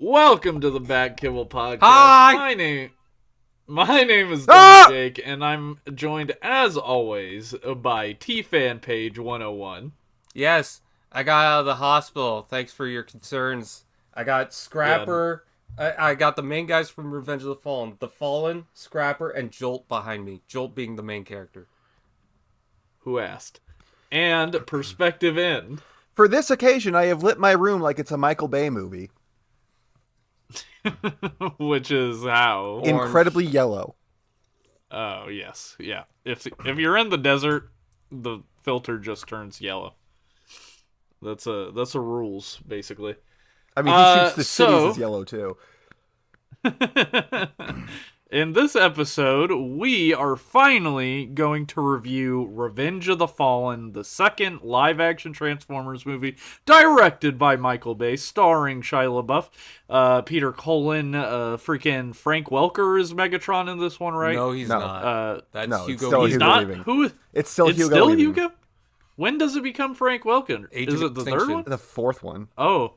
Welcome to the Bat Kibble Podcast. Hi! My name is dumbjake, and I'm joined, as always, by T-Fan Page 101. Yes, I got out of the hospital. Thanks for your concerns. I got Scrapper. I got the main guys from Revenge of the Fallen. The Fallen, Scrapper, and Jolt behind me. Jolt being the main character. Who asked? And PerspectiveEnd. For this occasion, I have lit my room like it's a Michael Bay movie. Which is how? Incredibly yellow. Oh, yes. Yeah. If you're in the desert, the filter just turns yellow. That's a rules, basically. I mean, he shoots the cities as yellow, too. In this episode, we are finally going to review Revenge of the Fallen, the second live-action Transformers movie, directed by Michael Bay, starring Shia LaBeouf, Peter Cullen, freaking Frank Welker is Megatron in this one, right? No, he's not. That's Hugo Weaving. Not? Who? It's still Hugo still Weaving. Hugo? When does it become Frank Welker? Is it the third one? The fourth one. Oh,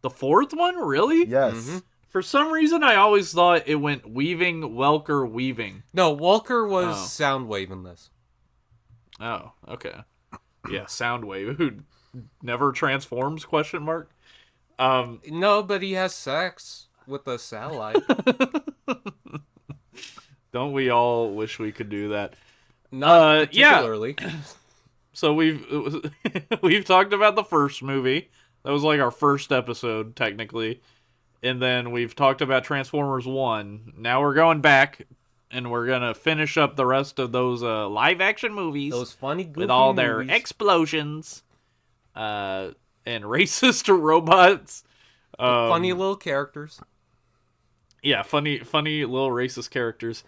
the fourth one? Really? Yes. Mm-hmm. For some reason, I always thought it went Weaving, Welker, Weaving. No, Welker was Soundwave in this. Oh, okay. Yeah, Soundwave, who never transforms, question mark? No, but he has sex with a satellite. Don't we all wish we could do that? Not particularly. Yeah. So we've talked about the first movie. That was like our first episode, technically. And then we've talked about Transformers 1. Now we're going back, and we're going to finish up the rest of those live-action movies. Those funny, goofy with all their movies. Explosions and racist robots. Funny little characters. Yeah, funny little racist characters.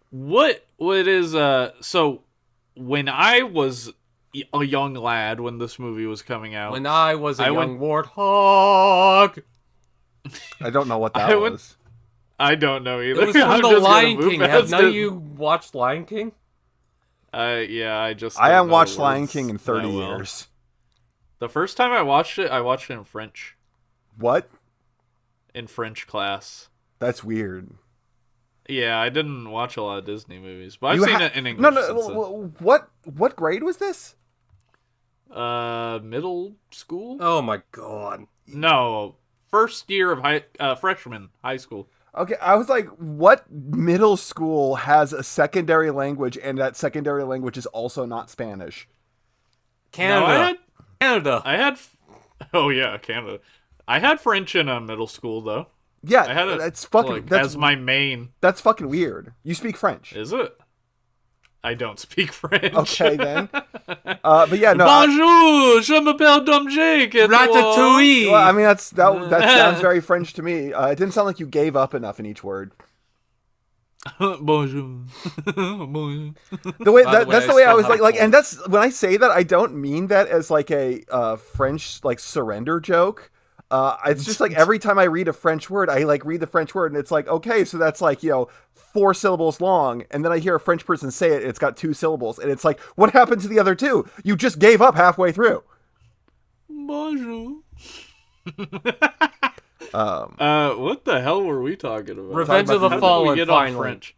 What is... So, when I was a young lad when this movie was coming out... When I was a young warthog... I don't know what that was. I don't know either. It was from The Lion King. Have none of you watched Lion King? Yeah, I haven't watched Lion King in 30 years. The first time I watched it in French. What? In French class. That's weird. Yeah, I didn't watch a lot of Disney movies, but I've seen it in English. No. What grade was this? Middle school? Oh my god. No. First year of freshman high school. Okay, I was like, what middle school has a secondary language and that secondary language is also not Spanish? Canada. Canada. Oh yeah, Canada. I had French in middle school though. Yeah, I had it that's fucking as my main. That's fucking weird. You speak French. Is it? I don't speak French. Okay, then. But yeah, no. Bonjour, je m'appelle dumbjake. Ratatouille. Well, I mean, that sounds very French to me. It didn't sound like you gave up enough in each word. Bonjour. Bonjour. That's the way I was like, and that's when I say that, I don't mean that as like a French like surrender joke. It's just like every time I read a French word, I like read the French word and it's like, okay, so that's like, 4 syllables long. And then I hear a French person say it, it's got 2 syllables. And it's like, what happened to the other 2? You just gave up halfway through. Bonjour. What the hell were we talking about? Revenge of the Fallen, finally. French?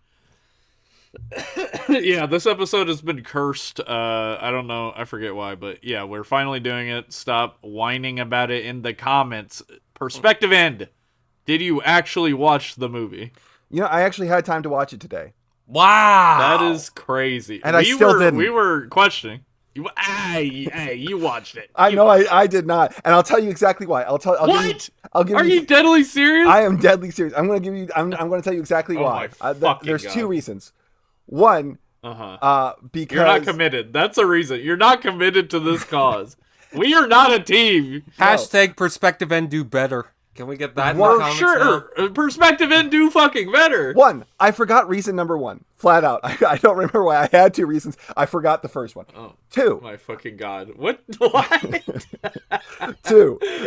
Yeah, this episode has been cursed. I don't know. I forget why, but yeah, we're finally doing it. Stop whining about it in the comments. PerspectiveEnd. Did you actually watch the movie? I actually had time to watch it today. Wow. That is crazy. And I still didn't. We were questioning. You watched it. I know I did not. And I'll tell you exactly why. What? Are you deadly serious? I am deadly serious. I'm going to tell you exactly why. There's 2 reasons. One, because you're not committed. That's a reason. You're not committed to this cause. We are not a team. Hashtag PerspectiveEnd do better. Can we get that in the For comments sure. now? PerspectiveEnd do fucking better. 1, I forgot reason number 1. Flat out. I don't remember why. I had 2 reasons. I forgot the first one. Oh, 2. My fucking God. What? 2.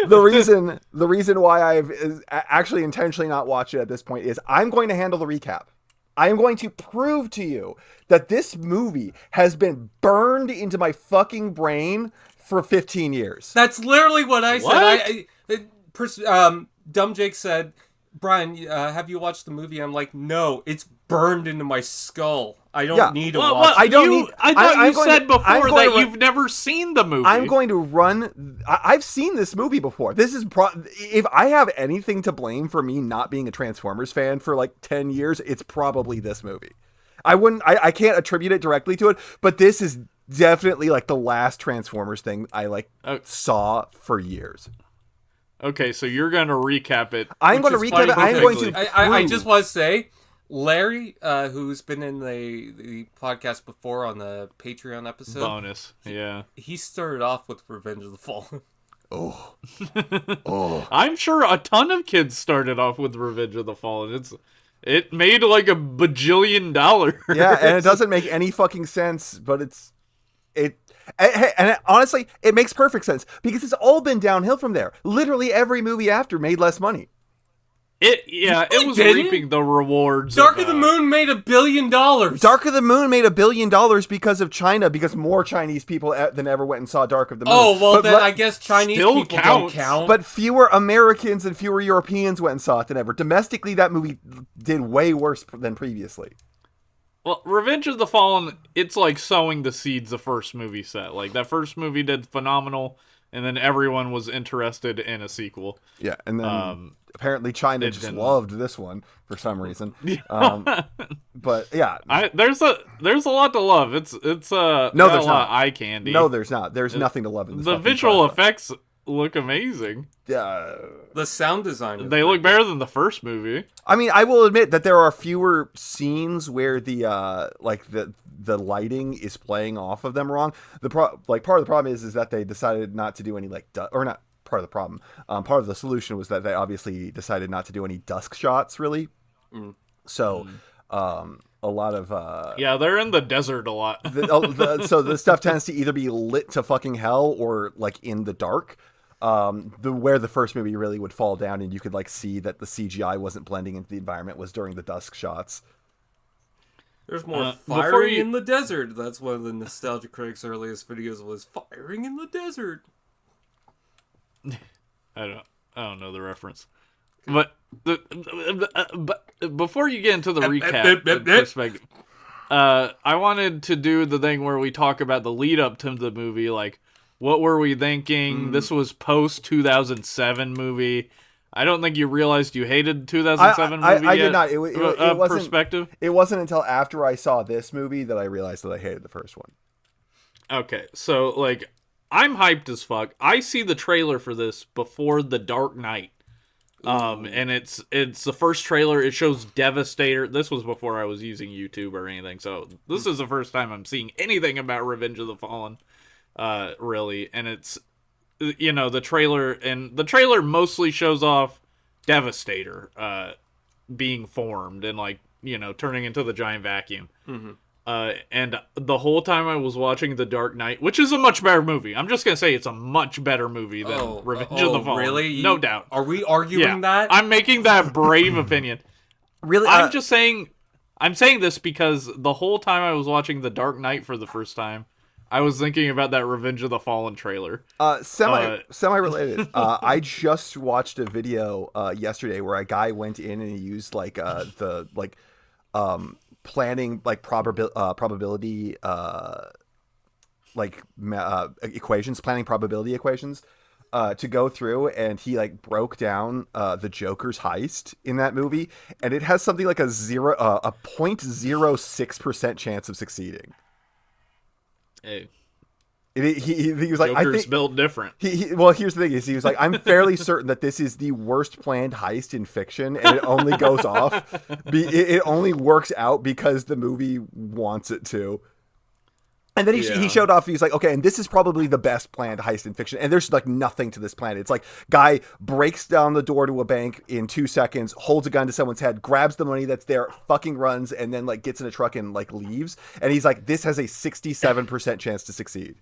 The reason why I've actually intentionally not watched it at this point is I'm going to handle the recap. I am going to prove to you that this movie has been burned into my fucking brain for 15 years. That's literally what I said. Dumbjake said, Brian, have you watched the movie? I'm like, no, it's burned into my skull. I don't need to watch it. I thought you said before that you've never seen the movie. I'm going to run... I've seen this movie before. This is... If I have anything to blame for me not being a Transformers fan for like 10 years, it's probably this movie. I can't attribute it directly to it, but this is definitely like the last Transformers thing I saw for years. Okay, so you're going to recap it. I'm going to recap it. I'm going to... I just want to say, Larry, who's been in the podcast before on the Patreon episode. Bonus, yeah. He started off with Revenge of the Fallen. Oh. I'm sure a ton of kids started off with Revenge of the Fallen. It made like $1 bajillion. Yeah, and it doesn't make any fucking sense, but honestly, it makes perfect sense because it's all been downhill from there. Literally every movie after made less money. It was reaping the rewards. Dark of the Moon made $1 billion. Dark of the Moon made $1 billion because of China, because more Chinese people than ever went and saw Dark of the Moon. Oh, well, then I guess Chinese people don't count. But fewer Americans and fewer Europeans went and saw it than ever. Domestically, that movie did way worse than previously. Well, Revenge of the Fallen, it's like sowing the seeds the first movie set. Like, that first movie did phenomenal, and then everyone was interested in a sequel. Yeah, and then apparently China just loved this one for some reason. But yeah, there's a lot to love. It's there's a lot of eye candy. No, there's not. There's nothing to love in this. The visual effects look amazing. The sound design. They look better than the first movie. I mean, I will admit that there are fewer scenes where the lighting is playing off of them wrong. Part of the problem is that they decided not to do any or not part of the problem. Part of the solution was that they obviously decided not to do any dusk shots really. So a lot of they're in the desert a lot. So the stuff tends to either be lit to fucking hell or like in the dark. Where the first movie really would fall down and you could like see that the CGI wasn't blending into the environment was during the dusk shots. There's more firing in the desert. That's one of the Nostalgia Critics' earliest videos was firing in the desert. I don't know the reference. But before you get into the recap perspective, I wanted to do the thing where we talk about the lead up to the movie, like what were we thinking? This was post 2007 movie. I don't think you realized you hated 2007 movie I yet. did not. It wasn't, perspective. It wasn't until after I saw this movie that I realized that I hated the first one. Okay, so like I'm hyped as fuck. I see the trailer for this before The Dark Knight. And it's the first trailer. It shows Devastator. This was before I was using YouTube or anything, so this is the first time I'm seeing anything about Revenge of the Fallen, really. And it's, the trailer mostly shows off Devastator, being formed and like, turning into the giant vacuum. Mm-hmm. And the whole time I was watching The Dark Knight, which is a much better movie. I'm just going to say it's a much better movie than Revenge of the Fallen. Really? No doubt. Are we arguing that? I'm making that brave opinion. Really? I'm just saying, I'm saying this because the whole time I was watching The Dark Knight for the first time, I was thinking about that Revenge of the Fallen trailer. Semi-related. I just watched a video yesterday where a guy went in and he used planning probability equations, planning probability equations to go through, and he broke down the Joker's heist in that movie, and it has something like a 0.06% chance of succeeding. Hey. He was like, Joker's I think built different. Well, here's the thing: he was like, I'm fairly certain that this is the worst planned heist in fiction, and it only goes off. It only works out because the movie wants it to. And then he showed off. He's like, okay, and this is probably the best planned heist in fiction. And there's nothing to this plan. It's like guy breaks down the door to a bank in 2 seconds, holds a gun to someone's head, grabs the money that's there, fucking runs, and then gets in a truck and leaves. And he's like, this has a 67% chance to succeed.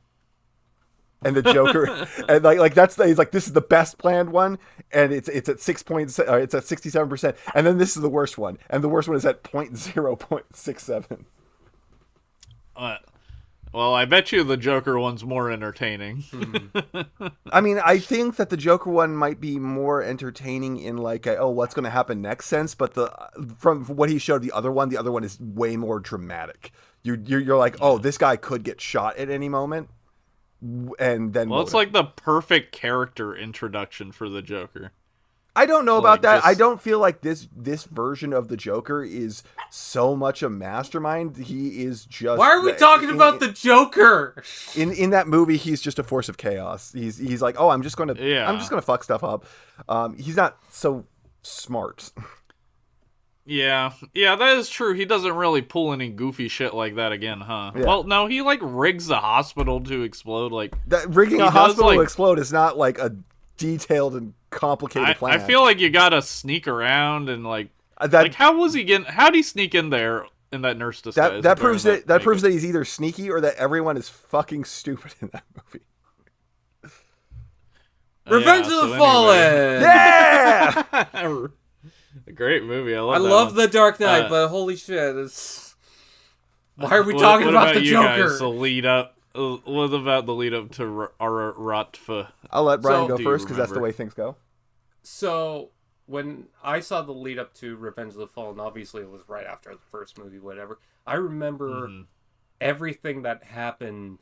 And the Joker, and he's like, this is the best planned one, and it's at 67%, and then this is the worst one, and the worst one is at 0.67. Well, I bet you the Joker one's more entertaining. I mean, I think that the Joker one might be more entertaining in like a, oh, what's going to happen next sense, but from what he showed the other one is way more dramatic. You're like, oh, this guy could get shot at any moment, and then Well, it's like the perfect character introduction for the Joker. I don't know about Like, that. just- I don't feel like this version of the Joker is so much a mastermind. He is just. Why are we talking about the Joker? In that movie, he's just a force of chaos. He's like, oh, I'm just gonna fuck stuff up. He's not so smart. Yeah, that is true. He doesn't really pull any goofy shit like that again, huh? Yeah. Well, no, he like rigs the hospital to explode. Like That rigging he a hospital does, to explode is not like a detailed and complicated plan. I feel like you gotta sneak around and like that how'd he sneak in there in that nurse disguise? that proves that he's either sneaky or that everyone is fucking stupid in that movie. Revenge of the Fallen! Yeah. A great movie. I I love love one. The Dark Knight, but holy shit, it's... Why are we talking what about the you Joker? Guys, the lead up. What about the lead up to Rotfa? I'll let Brian go do you first because that's the remember? way things go. So, when I saw the lead up to Revenge of the Fallen, obviously it was right after the first movie, whatever. I remember everything that happened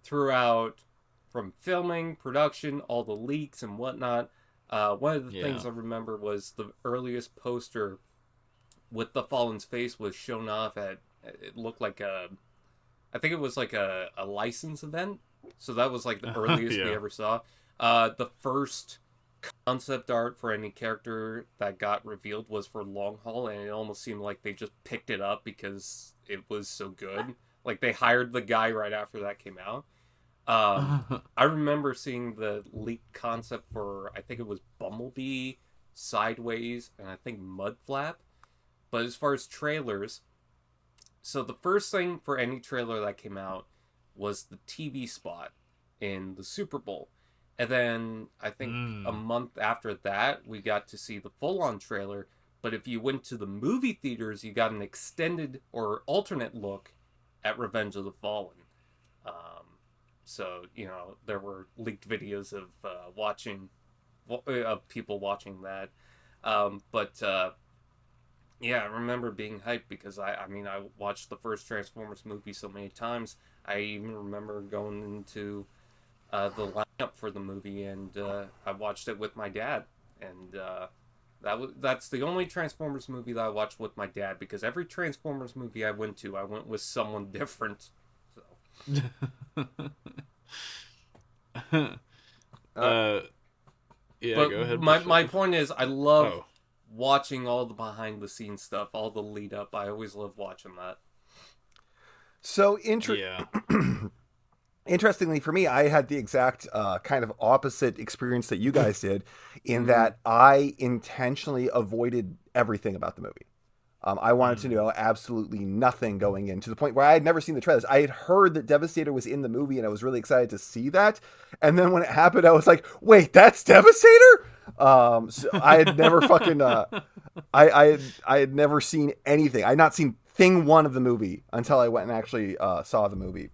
throughout, from filming, production, all the leaks and whatnot. One of the things I remember was the earliest poster with the Fallen's face was shown off at, it looked like I think it was like a license event. So that was like the earliest we ever saw. The first concept art for any character that got revealed was for Long Haul, and it almost seemed like they just picked it up because it was so good. Like they hired the guy right after that came out. I remember seeing the leaked concept for, I think it was Bumblebee, Sideways, and I think Mudflap. But as far as trailers, so the first thing for any trailer that came out was the TV spot in the Super Bowl. And then I think a month after that, we got to see the full-on trailer. But if you went to the movie theaters, you got an extended or alternate look at Revenge of the Fallen. So, you know, there were leaked videos of people watching that. Yeah, I remember being hyped because I watched the first Transformers movie so many times. I even remember going into the lineup for the movie, and I watched it with my dad. And that's the only Transformers movie that I watched with my dad, because every Transformers movie I went with someone different. So. Yeah, But go ahead. my point is, I love watching all the behind the scenes stuff, all the lead up. I always love watching that. So interestingly for me, I had the exact kind of opposite experience that you guys did, in that I intentionally avoided everything about the movie. I wanted to know absolutely nothing going in, to the point where I had never seen the trailers. I had heard that Devastator was in the movie, and I was really excited to see that. And then when it happened, I was like, wait, that's Devastator? So I had never fucking... I had never seen anything. I had not seen thing one of the movie until I went and actually saw the movie.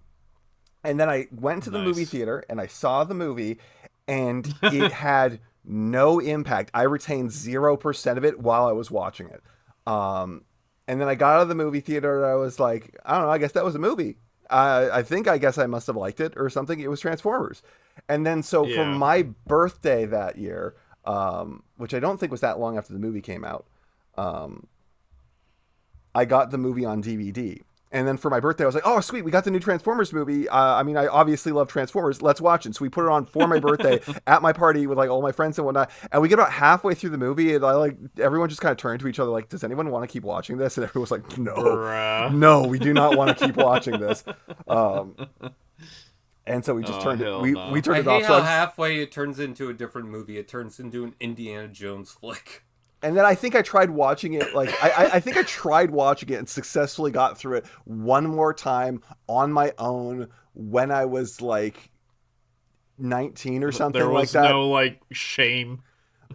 And then I went to the movie theater, and I saw the movie, and it had no impact. I retained 0% of it while I was watching it. And then I got out of the movie theater, and I was like, I don't know, I guess that was a movie. I guess I must have liked it or something. It was Transformers. And then for my birthday that year, which I don't think was that long after the movie came out, I got the movie on DVD. And then for my birthday, I was like, oh, sweet, we got the new Transformers movie. I obviously love Transformers. Let's watch it. So we put it on for my birthday at my party with like all my friends and whatnot. And we get about halfway through the movie, and everyone just kind of turned to each other like, does anyone want to keep watching this? And everyone was like, no, we do not want to keep watching this. And so we just turned it. We turned it off. I hate how halfway it turns into a different movie. It turns into an Indiana Jones flick. And then I think I tried watching it, I think I tried watching it and successfully got through it one more time on my own when I was like 19 or something like that. There was no like shame.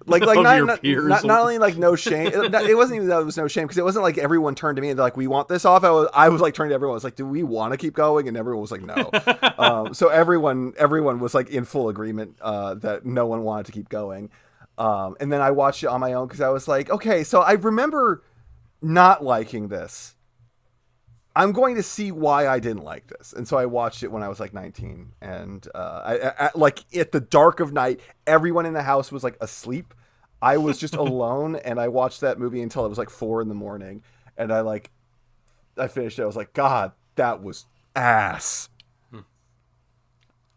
Like Of your not peers. not only like no shame. It wasn't even that it was no shame because it wasn't like everyone turned to me and they're like, we want this off. I was like turning to everyone. I was like, do we want to keep going? And everyone was like, no. So everyone was like in full agreement that no one wanted to keep going. And then I watched it on my own because I was like, okay, so I remember not liking this. I'm going to see why I didn't like this. And so I watched it when I was like 19. And I like at the dark of night, everyone in the house was like asleep. I was just alone. And I watched that movie until it was like 4 a.m. And I finished it. I was like, God, that was ass.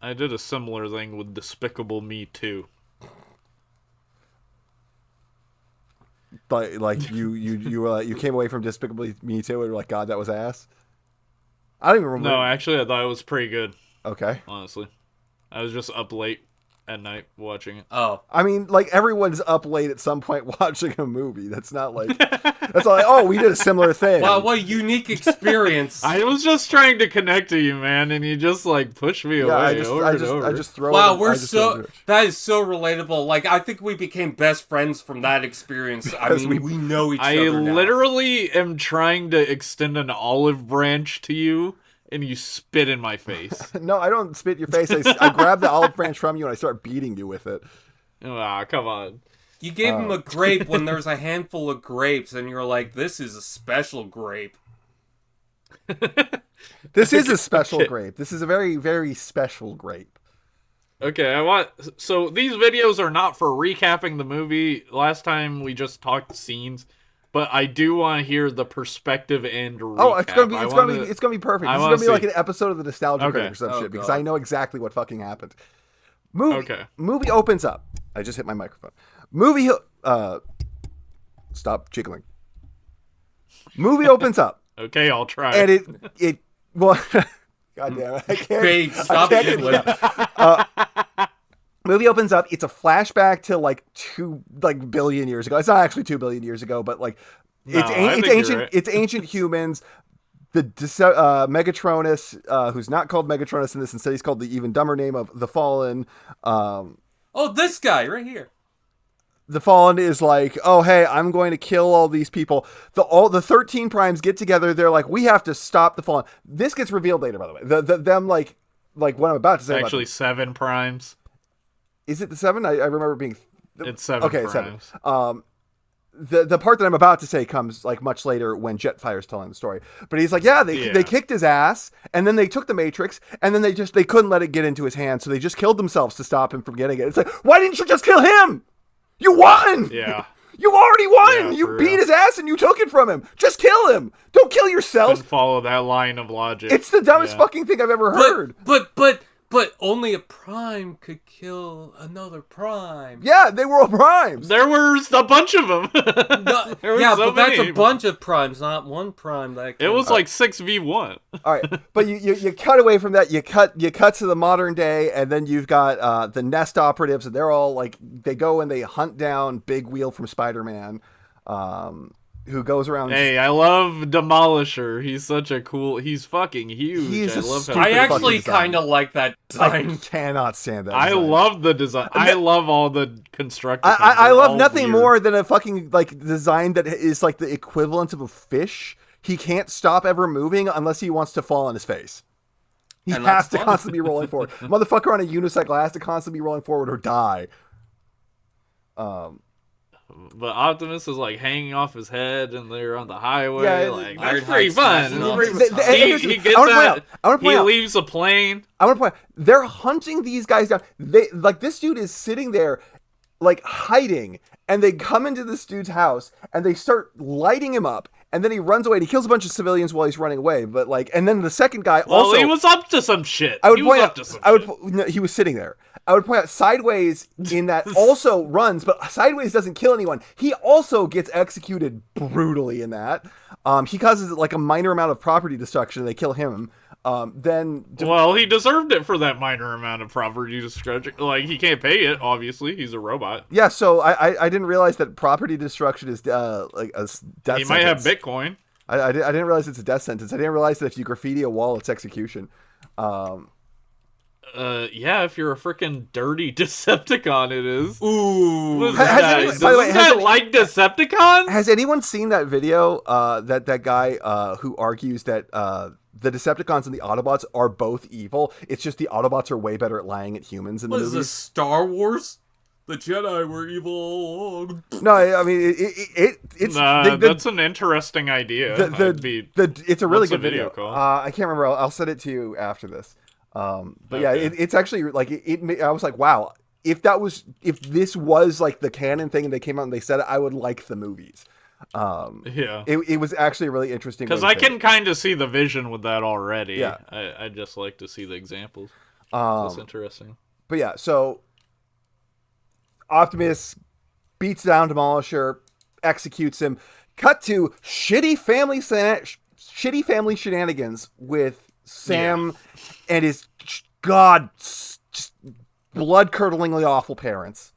I did a similar thing with Despicable Me 2. But like you came away from Despicable Me 2 and were like, God, that was ass. I don't even remember. No, actually, I thought it was pretty good. Okay. Honestly, I was just up late at night watching it. Oh, I mean, like everyone's up late at some point watching a movie. That's not like that's all like, oh, we did a similar thing. wow, what a unique experience. I was just trying to connect to you, man, and you just like pushed me away I over. just throw. Wow, it, that is so relatable. Like, I think we became best friends from that experience. I mean, we know each other now. I literally am trying to extend an olive branch to you, and you spit in my face. No, I don't spit in your face. I grab the olive branch from you and I start beating you with it. Ah, come on. You gave him a grape when there's a handful of grapes, and you're like, this is a special grape. This is a special grape. This is a very, very special grape. Okay, so these videos are not for recapping the movie. Last time we just talked scenes, but I do want to hear the perspective end recap. Oh, it's gonna be perfect. This is gonna be like an episode of the Nostalgia Critic or some shit because I know exactly what fucking happened. Movie opens up. I just hit my microphone. Movie stop jiggling. Movie opens up. Okay, I'll try. And it well God damn it. I can't. Babe, stop jiggling. Movie opens up. It's a flashback to like 2 billion years ago. It's not actually 2 billion years ago, but like it's ancient. Right. It's ancient humans. The Megatronus, who's not called Megatronus in this, instead he's called the even dumber name of the Fallen. Oh, this guy right here. The Fallen is like, oh hey, I'm going to kill all these people. The 13 primes get together. They're like, we have to stop the Fallen. This gets revealed later, by the way. Them like what I'm about to say. It's actually 7 primes. Is it the 7? I remember being. It's 7 primes. 7. The part that I'm about to say comes like much later when Jetfire's telling the story. But he's like, they kicked his ass, and then they took the Matrix, and then they couldn't let it get into his hands, so they just killed themselves to stop him from getting it. It's like, why didn't you just kill him? You won! Yeah. You already won! Yeah, you beat his ass and you took it from him! Just kill him! Don't kill yourself! Couldn't follow that line of logic. It's the dumbest fucking thing I've ever heard. But only a prime could kill another prime. Yeah, they were all primes. There was a bunch of them. That's a bunch of primes, not one prime. It was like 6v1. All right, but you cut away from that. You cut to the modern day, and then you've got the Nest operatives, and they're all like, they go and they hunt down Big Wheel from Spider-Man. Who goes around? Hey, I love Demolisher. He's such a cool. He's fucking huge. I actually kind of like that design. I cannot stand that. I love the design. I love all the constructed. I love nothing more than a fucking like design that is like the equivalent of a fish. He can't stop ever moving unless he wants to fall on his face. He has to constantly be rolling forward. Motherfucker on a unicycle has to constantly be rolling forward or die. But Optimus is like hanging off his head, and they're on the highway. Yeah, like that's pretty fun. He gets out. He leaves a plane. I want to point out, they're hunting these guys down. They like this dude is sitting there, like hiding, and they come into this dude's house and they start lighting him up. And then he runs away and he kills a bunch of civilians while he's running away. But like, and then the second guy also. Well, he was up to some shit. He was sitting there. I would point out Sideways in that also runs, but Sideways doesn't kill anyone. He also gets executed brutally in that. He causes like a minor amount of property destruction. And they kill him. Well, he deserved it for that minor amount of property destruction. Like, he can't pay it, obviously. He's a robot. Yeah, so I didn't realize that property destruction is like a death sentence. He might have Bitcoin. I didn't realize it's a death sentence. I didn't realize that if you graffiti a wall, it's execution. Yeah, if you're a freaking dirty Decepticon, it is. Ooh. What is Has that? anyone- by the way, Does has that any- like Decepticons? Has anyone seen that video? That guy who argues that the Decepticons and the Autobots are both evil. It's just the Autobots are way better at lying at humans in the What movies. is this, Star Wars? The Jedi were evil all along. No, I mean it's that's an interesting idea. it's a really What's the good video. video called? I can't remember. I'll send it to you after this. But yeah, Okay. it's actually like I was like, wow, if this was like the canon thing and they came out and they said it, I would like the movies. Yeah. It was actually a really interesting Because way I to- can kind of see the vision with that already. Yeah. I just like to see the examples. That's interesting. But yeah, so Optimus beats down Demolisher, executes him. Cut to shitty family shenanigans with Sam and his just blood-curdlingly awful parents.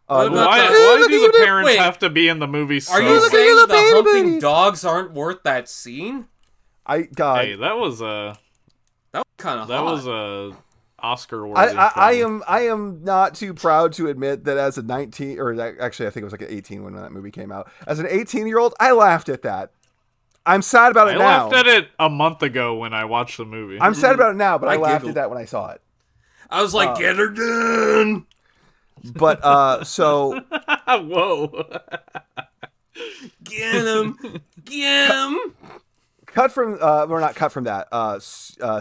What about Why the- do the parents Wait. have to be in the movie so Are you Look at saying the the baby humping babies. dogs aren't worth that scene? Hey, that was That was kind of that hot. was a Oscar worthy. I am not too proud to admit that as a 19 or actually I think it was like an 18 when that movie came out. As an 18-year-old, I laughed at that. I'm sad about it I now. laughed at it a month ago when I watched the movie. I'm sad about it now, but I laughed giggled. at that when I saw it. I was like, get her done. But so Whoa. Get him. Get him. cut from or not cut from that.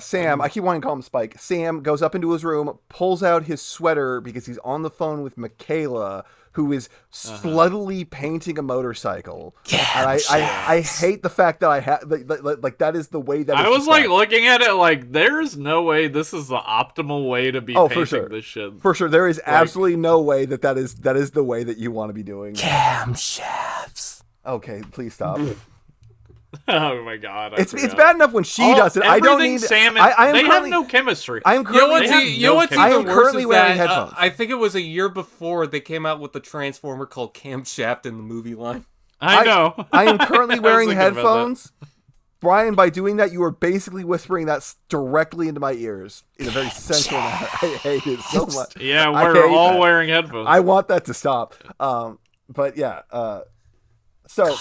Sam, I keep wanting to call him Spike. Sam goes up into his room, pulls out his sweater because he's on the phone with Mikaela, who is sluttily painting a motorcycle. And I hate the fact that I have like that is the way that I it's was like described. looking at it like there's no way this is the optimal way to be Oh, painting for sure. this shit. For sure, there is absolutely no way that is the way that you want to be doing. Camshafts. Okay, please stop. Oh my god. It's bad enough when she does it. I don't Everything need. Sam and, I am they have currently, no chemistry. I am You know currently. what's, They have you know no what's chemistry. I am even worse currently is wearing that, headphones. I think it was a year before they came out with the Transformer called Camshaft in the movie line. I know. I am currently wearing thinking about that. headphones. Brian, by doing that, you are basically whispering that directly into my ears in a very sensual manner. I hate it so much. Yeah, I we're hate all that. wearing headphones. I want that to stop. But yeah. So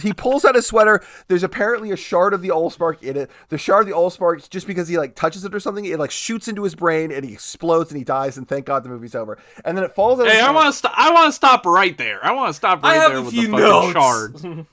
he pulls out his sweater. There's apparently a shard of the Allspark in it. The shard of the Allspark, just because he like touches it or something, it like shoots into his brain and he explodes and he dies. And thank God the movie's over. And then it falls out. Hey, of I want to stop right there. I want to stop I right have there a with few the fucking notes. shard.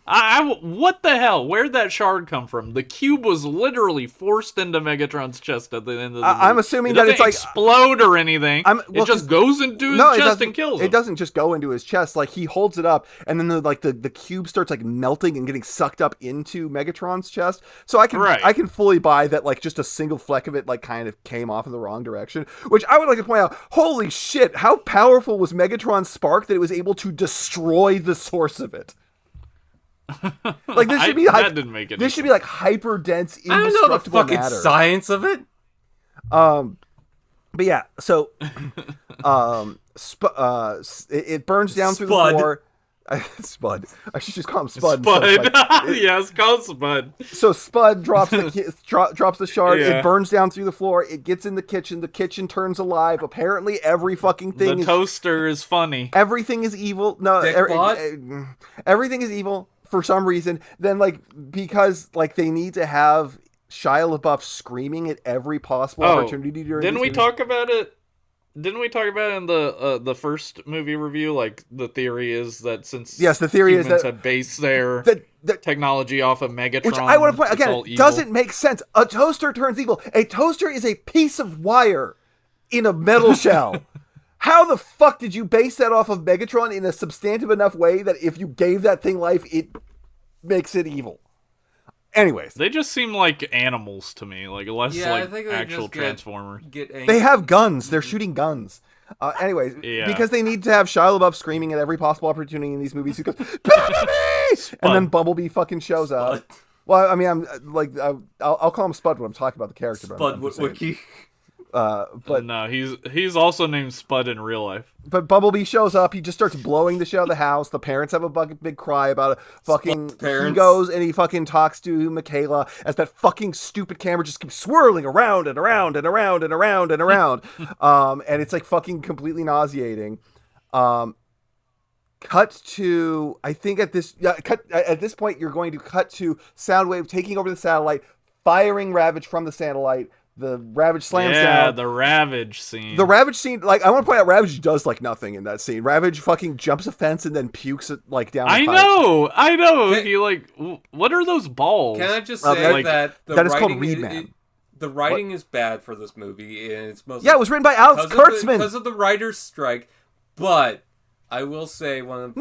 What the hell? Where'd that shard come from? The cube was literally forced into Megatron's chest at the end of the movie. I'm assuming it that it's doesn't like explode or anything. well, it just 'cause- goes into his No, it chest doesn't. and kills him. It doesn't just go into his chest. Like he holds it up, and then the cube starts like melting and getting sucked up into Megatron's chest. So I can fully buy that like just a single fleck of it like kind of came off in the wrong direction. Which I would like to point out. Holy shit! How powerful was Megatron's spark that it was able to destroy the source of it? Like this should be that didn't make any this should be like hyper dense, I don't know the indestructible fucking matter. science of it. But yeah, so it burns down through the Spud. floor. Spud. I should just call him Spud. Spud. instead of, like, Yes, called Spud. so Spud drops the shard. Yeah. It burns down through the floor. It gets in the kitchen. The kitchen turns alive. Apparently, every fucking thing The is toaster is funny. everything is evil. No, Dickbot? everything is evil for some reason. Then because they need to have Shia LaBeouf screaming at every possible opportunity during. Didn't these we movies. talk about it? Didn't we talk about it in the first movie review? Like the theory is that since Yes, the theory is humans that have based their that technology off of Megatron, which I want to point it's all again, evil. doesn't make sense. A toaster turns evil. A toaster is a piece of wire in a metal shell. How the fuck did you base that off of Megatron in a substantive enough way that if you gave that thing life, it makes it evil? Anyways, They just seem like animals to me, like less Yeah, I like think they actual just Transformers. Get angry. they have guns. They're shooting guns. Anyways, Yeah. because they need to have Shia LaBeouf screaming at every possible opportunity in these movies. He goes, Bumblebee! And then Bumblebee fucking shows up. Well, I mean, I'll call him Spud when I'm talking about the character. Spud I'm just saying. Witwicky. But no, he's also named Spud in real life. But Bumblebee shows up. He just starts blowing the shit out of the house. The parents have a big cry about it. Fucking, he goes and he fucking talks to Mikaela as that fucking stupid camera just keeps swirling around and around and around and around and around. And it's like fucking completely nauseating. Cut to, I think at this point, you're going to cut to Soundwave taking over the satellite, firing Ravage from the satellite. The Ravage slams down. Yeah, the Ravage scene. The Ravage scene, like, I want to point out, Ravage does, like, nothing in that scene. Ravage fucking jumps a fence and then pukes it, like, down I know! He, like, what are those balls? Can I just say that the that is writing called Reed Man. The writing is bad for this movie, and it's mostly... Yeah, it was written by Alex Kurtzman! Because of the writer's strike, but... I will say one of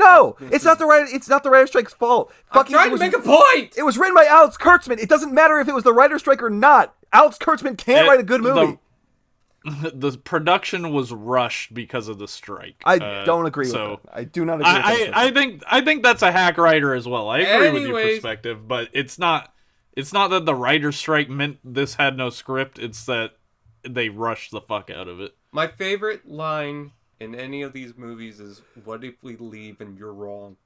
it's not the writer's strike's fault. I'm trying to make a point. It was written by Alex Kurtzman. It doesn't matter if it was the writer's strike or not. Alex Kurtzman can't write a good movie. The production was rushed because of the strike. I don't agree with that. I do not agree with that. I think that's a hack writer as well. I agree with your perspective, but it's not that the writer's strike meant this had no script. It's that they rushed the fuck out of it. My favorite line in any of these movies is, "What if we leave and you're wrong?"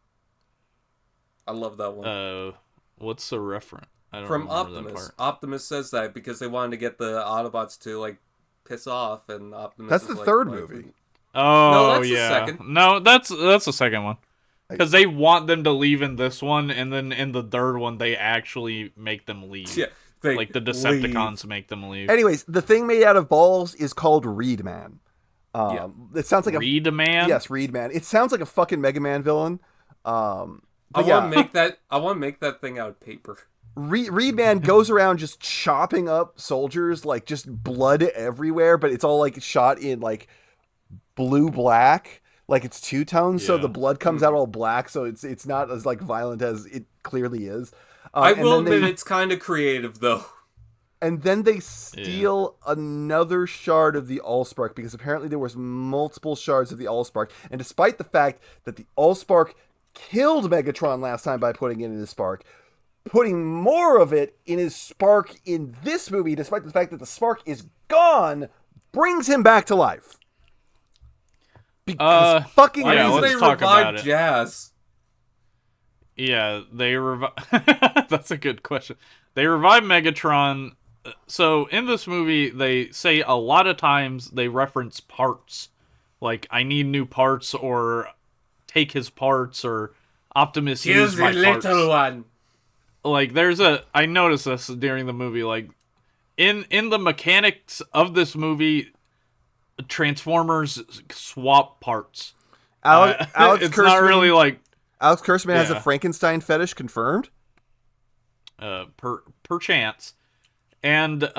I love that one. What's the reference? I don't From remember Optimus. that part. Optimus says that because they wanted to get the Autobots to, like, piss off, and Optimus That's is the like, third movie. Oh, no, that's yeah. the second. No, that's the second one. Because they want them to leave in this one, and then in the third one, they actually make them leave. Yeah, like the Decepticons make them leave. Anyways, the thing made out of balls is called Reed Man. It sounds like Reed Man? Yes, Reed Man. It sounds like a fucking Mega Man villain. I want to make that thing out of paper. Reed Man goes around just chopping up soldiers, like just blood everywhere, but it's all like shot in like blue-black, like it's two tones, so the blood comes out all black, so it's not as like violent as it clearly is. I will admit it's kind of creative though. And then they steal another shard of the Allspark, because apparently there was multiple shards of the Allspark. And despite the fact that the Allspark killed Megatron last time by putting it in his spark, putting more of it in his spark in this movie, despite the fact that the spark is gone, brings him back to life. Because fucking why let's they talk about revive it. Jazz? Yeah, they revive... That's a good question. They revive Megatron... So, in this movie, they say a lot of times they reference parts. Like, I need new parts, or take his parts, or Optimus use my parts. Little one. Like, I noticed this during the movie, like, in the mechanics of this movie, Transformers swap parts. Alex it's Kurtzman, not really like... Alex Kurtzman has a Frankenstein fetish confirmed? Perchance. And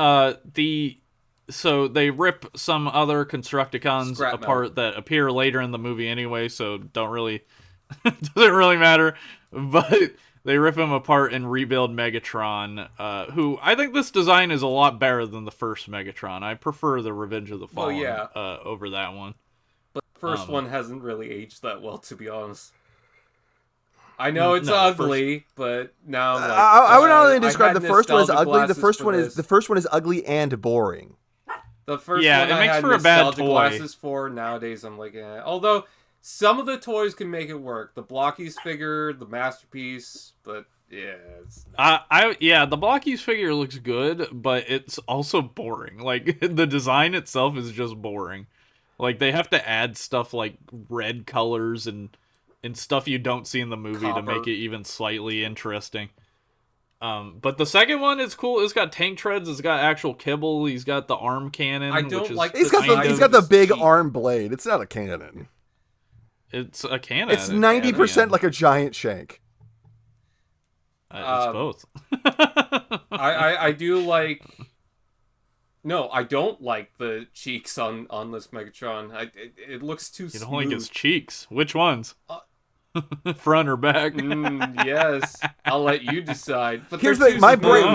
so they rip some other Constructicons apart that appear later in the movie anyway, so doesn't really matter. But they rip him apart and rebuild Megatron, who I think this design is a lot better than the first Megatron. I prefer the Revenge of the Fallen over that one. But the first one hasn't really aged that well, to be honest. I know it's ugly, but now I'm like, I would not only describe the first one as ugly. The first one is ugly and boring. The first one it makes for a bad toy. Glasses for nowadays. I'm like, although some of the toys can make it work. The Blockies figure, the Masterpiece, but yeah, the Blockies figure looks good, but it's also boring. Like the design itself is just boring. Like they have to add stuff like red colors and stuff you don't see in the movie to make it even slightly interesting. But the second one is cool. It's got tank treads. It's got actual kibble. He's got the arm cannon. He's got the big arm blade. It's not a cannon. It's a cannon. It's 90% like a giant shank. It's both. I do like... No, I don't like the cheeks on this Megatron. It looks too smooth. You don't like his cheeks? Which ones? Front or back? Yes, I'll let you decide. But here's my brain.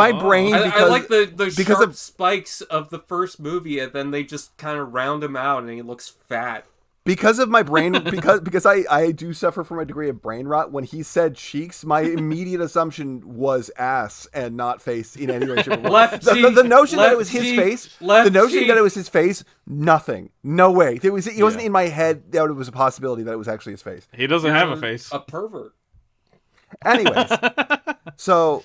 I like the sharp spikes of the first movie, and then they just kind of round him out, and he looks fat. Because of my brain, because I do suffer from a degree of brain rot. When he said cheeks, my immediate assumption was ass and not face in any way, shape, or form. The notion that it was his face, the notion that it was his face, nothing, no way. It wasn't in my head that it was a possibility that it was actually his face. He doesn't have a face. A pervert. Anyways, so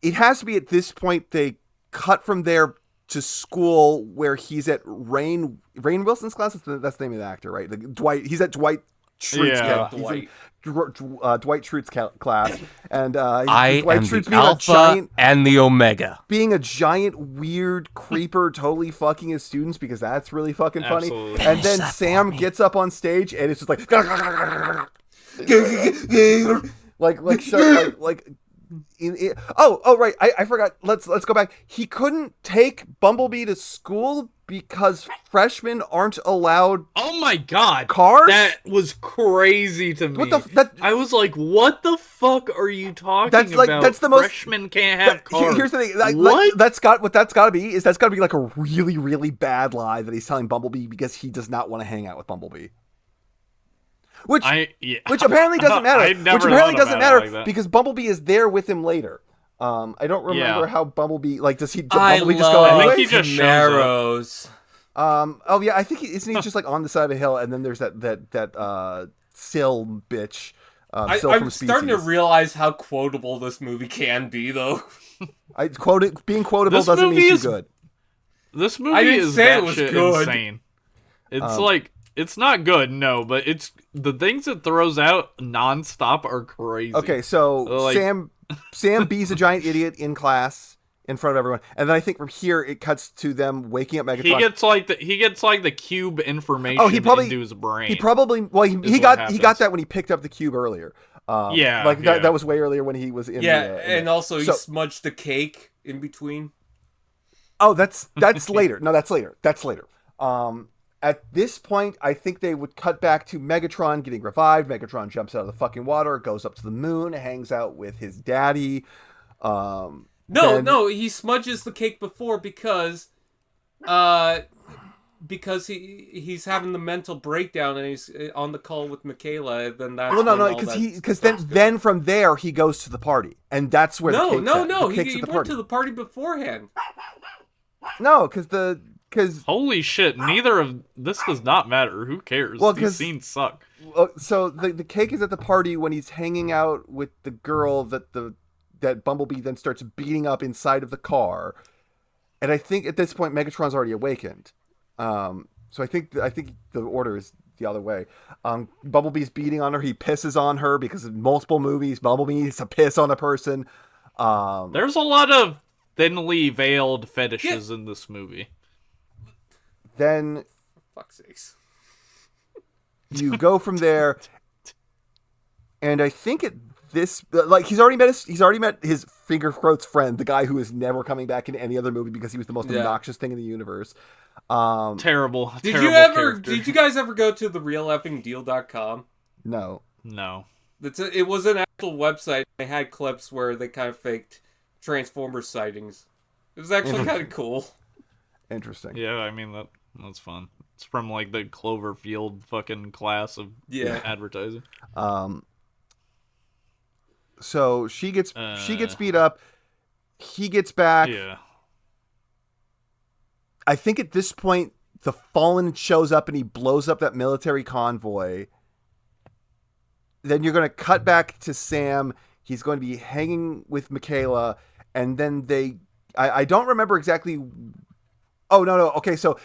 it has to be at this point they cut from there to school where he's at Rainn Wilson's class. That's the name of the actor, right? He's at Dwight Schrute's class. Dwight Schrute's class, and I Dwight am Schrute's the being alpha and the omega. Being a giant weird creeper, totally fucking his students because that's really fucking funny. Absolutely. And then Sam gets up on stage and it's just like right. I forgot. Let's go back. He couldn't take Bumblebee to school because freshmen aren't allowed. Oh my god, cars. That was crazy to me. I was like, "What the fuck are you talking about?" That's the most. Freshmen can't have cars. Here's the thing. What? That's got to be like a really really bad lie that he's telling Bumblebee because he does not want to hang out with Bumblebee. Which apparently doesn't matter. Because Bumblebee is there with him later. I don't remember how Bumblebee does Bumblebee just go? I think he just shows up. I think isn't he just like on the side of a hill and then there's that Syl bitch. I'm starting to realize how quotable this movie can be, though. Being quotable doesn't mean she's good. This movie is insane. It's it's not good, no, but it's the things it throws out nonstop are crazy. Okay, so Sam B's a giant idiot in class in front of everyone, and then I think from here it cuts to them waking up Megatron. He gets the cube information into his brain. He probably he got that when he picked up the cube earlier. That was way earlier when he was in. And also he smudged the cake in between. Oh, that's later. No, that's later. That's later. At this point, I think they would cut back to Megatron getting revived. Megatron jumps out of the fucking water, goes up to the moon, hangs out with his daddy. No, he smudges the cake before because he's having the mental breakdown and he's on the call with Mikaela. Then that's because then from there he goes to the party and that's where he went to the party beforehand. No, because holy shit, neither of this does not matter. Who cares? Well, these scenes suck. So the cake is at the party when he's hanging out with the girl that Bumblebee then starts beating up inside of the car, and I think at this point Megatron's already awakened. So I think the order is the other way. Bumblebee's beating on her. He pisses on her because in multiple movies Bumblebee needs to piss on a person. There's a lot of thinly veiled fetishes in this movie. Then, fuck's sakes, you go from there, and I think he's already met his finger quotes friend, the guy who is never coming back in any other movie because he was the most obnoxious thing in the universe. Terrible. Did you guys ever go to the realeffingdeal.com? No. It was an actual website. They had clips where they kind of faked Transformers sightings. It was actually kind of cool. Interesting. Yeah, I mean that's fun. It's from the Cloverfield fucking class of advertising. So she gets beat up. He gets back. Yeah. I think at this point the Fallen shows up and he blows up that military convoy. Then you're going to cut back to Sam. He's going to be hanging with Mikaela, and then I don't remember exactly. Oh no. Okay, so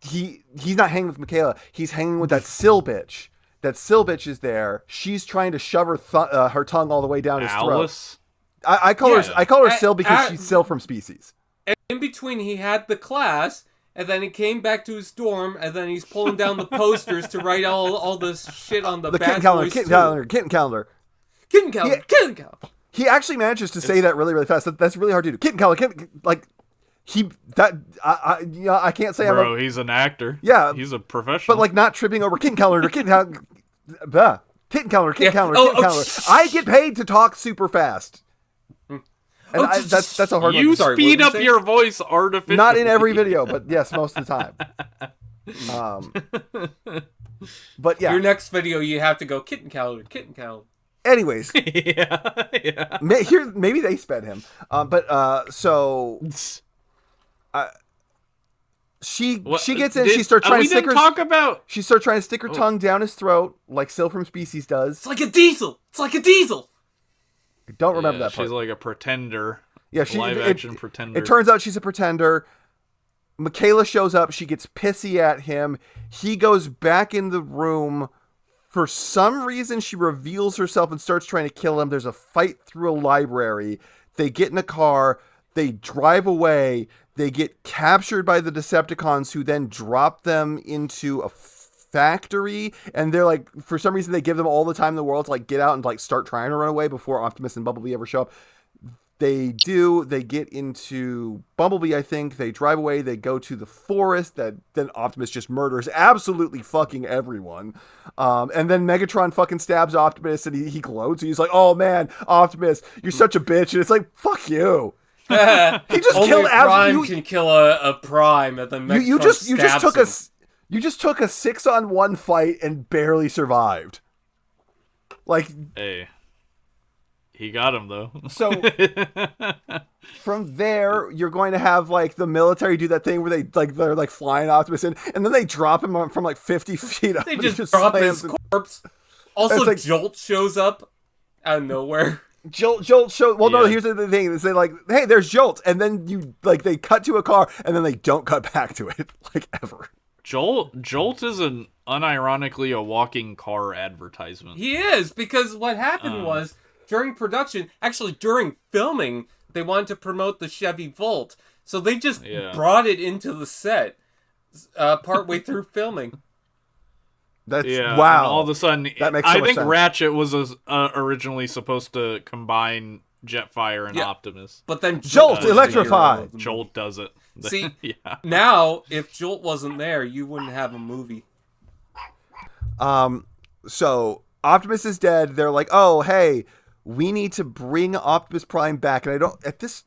he's not hanging with Mikaela. He's hanging with that Syl bitch. That Syl bitch is there. She's trying to shove her tongue all the way down his throat. I call her Syl because she's Syl from Species. And in between, he had the class, and then he came back to his dorm, and then he's pulling down the posters to write all this shit on the bad boys. Kitten calendar. He actually manages to say that really, really fast. That's really hard to do. Kitten calendar. I can't say he's an actor. Yeah, he's a professional. But not tripping over kitten calendar. Kitten calendar. I get paid to talk super fast. And that's a hard one. You speed up your voice artificially. Not in every video, but yes, most of the time. But yeah. Your next video, you have to go kitten calendar, kitten calendar. Anyways, yeah. maybe they sped him. She gets in. She starts trying to stick her. She starts trying to stick her tongue down his throat, like Sil from Species does. It's like a diesel. I don't remember that part. She's like a pretender. Yeah, live action pretender. It turns out she's a pretender. Mikaela shows up. She gets pissy at him. He goes back in the room. For some reason, she reveals herself and starts trying to kill him. There's a fight through a library. They get in a car. They drive away. They get captured by the Decepticons, who then drop them into a factory. And they're like, for some reason, they give them all the time in the world to like get out and like start trying to run away before Optimus and Bumblebee ever show up. They do. They get into Bumblebee, I think. They drive away. They go to the forest. That then Optimus just murders absolutely fucking everyone. And then Megatron fucking stabs Optimus, and he gloats. And he's like, "Oh man, Optimus, you're such a bitch." And it's like, "Fuck you." He just Only killed Prime can kill a Prime, and then Megatron you just took him. You just took a 6-on-1 fight and barely survived. Like, hey. He got him, though. So, from there, you're going to have, like, the military do that thing where they're, like, flying Optimus in, and then they drop him from, like, 50 feet up. They just drop his corpse. Also, like, Jolt shows up out of nowhere. Jolt shows... Well, no, here's the thing. They say, like, hey, there's Jolt, and then they cut to a car, and then they don't cut back to it, like, ever. Jolt is unironically a walking car advertisement. He is, because what happened was... During production, actually during filming, they wanted to promote the Chevy Volt. So they just brought it into the set partway through filming. That's wow. And all of a sudden, that makes so much sense. Ratchet was originally supposed to combine Jetfire and Optimus. But then Jolt electrified. Jolt does it. See, now, if Jolt wasn't there, you wouldn't have a movie. So Optimus is dead. They're like, oh, hey, we need to bring Optimus Prime back. And I don't, at this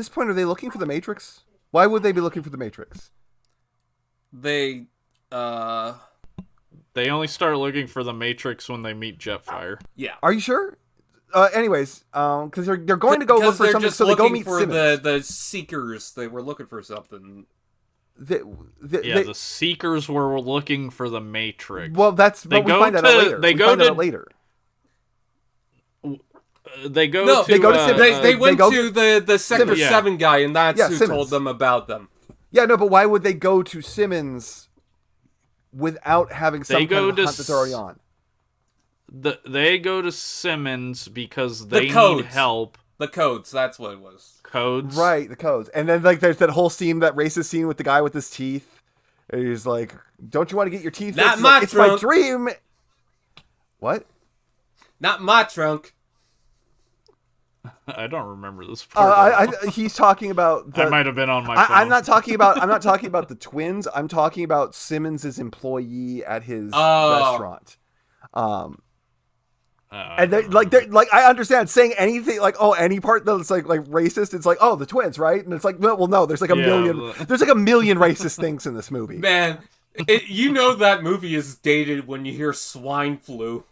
point, are they looking for the Matrix? Why would they be looking for the Matrix? They only start looking for the Matrix when they meet Jetfire. Yeah. Are you sure? Anyways, because they're going to go look for something, so they go meet for Simmons. the Seekers. They were looking for something. The Seekers were looking for the Matrix. Well, but we find that out later. They went to the Sector 7 guy, and that's who Simmons told them about them. Yeah, no, but why would they go to Simmons without having some kind of hunt that's already on? They go to Simmons because they need help. The codes, that's what it was. Codes? Right, the codes. And then like there's that whole scene, that racist scene with the guy with his teeth. And he's like, don't you want to get your teeth fixed? It's my dream. What? Not my trunk. I don't remember this part. He's talking about. I might have been on my phone. I'm not talking about the twins. I'm talking about Simmons' employee at his restaurant. And they're like, I understand saying anything like, oh, any part that's like racist. It's like, oh, the twins, right? And it's like, well, no, there's like a million. There's like a million racist things in this movie. Man, you know that movie is dated when you hear swine flu.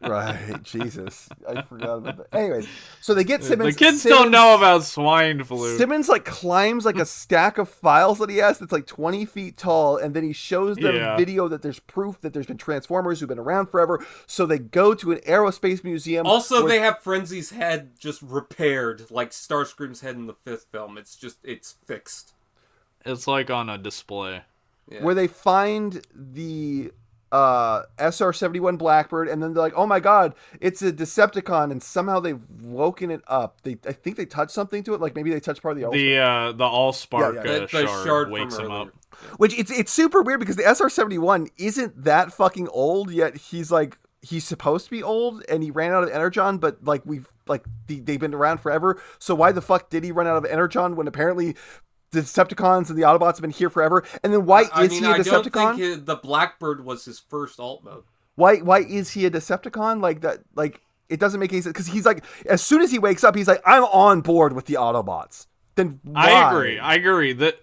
Right, Jesus, I forgot about that. Anyways, so they get Simmons. The kids don't know about swine flu. Simmons like climbs like a stack of files that he has that's like 20 feet tall, and then he shows them video that there's proof that there's been Transformers who've been around forever. So they go to an aerospace museum. Also, they have Frenzy's head just repaired, like Starscream's head in the 5th film. It's fixed. It's like on a display. Yeah. Where they find the SR-71 Blackbird, and then they're like, oh my god, it's a Decepticon, and somehow they've woken it up. I think they touched something to it, like maybe they touched part of the Allspark shard wakes him up. Which it's super weird because the SR-71 isn't that fucking old, yet he's supposed to be old, and he ran out of Energon, but like they've been around forever, so why the fuck did he run out of Energon when apparently the Decepticons and the Autobots have been here forever? And then why is he a Decepticon? I don't think the Blackbird was his first alt mode. Why is he a Decepticon? Like that, like it doesn't make any sense, because he's like, as soon as he wakes up, he's like, I'm on board with the Autobots. then why? I agree that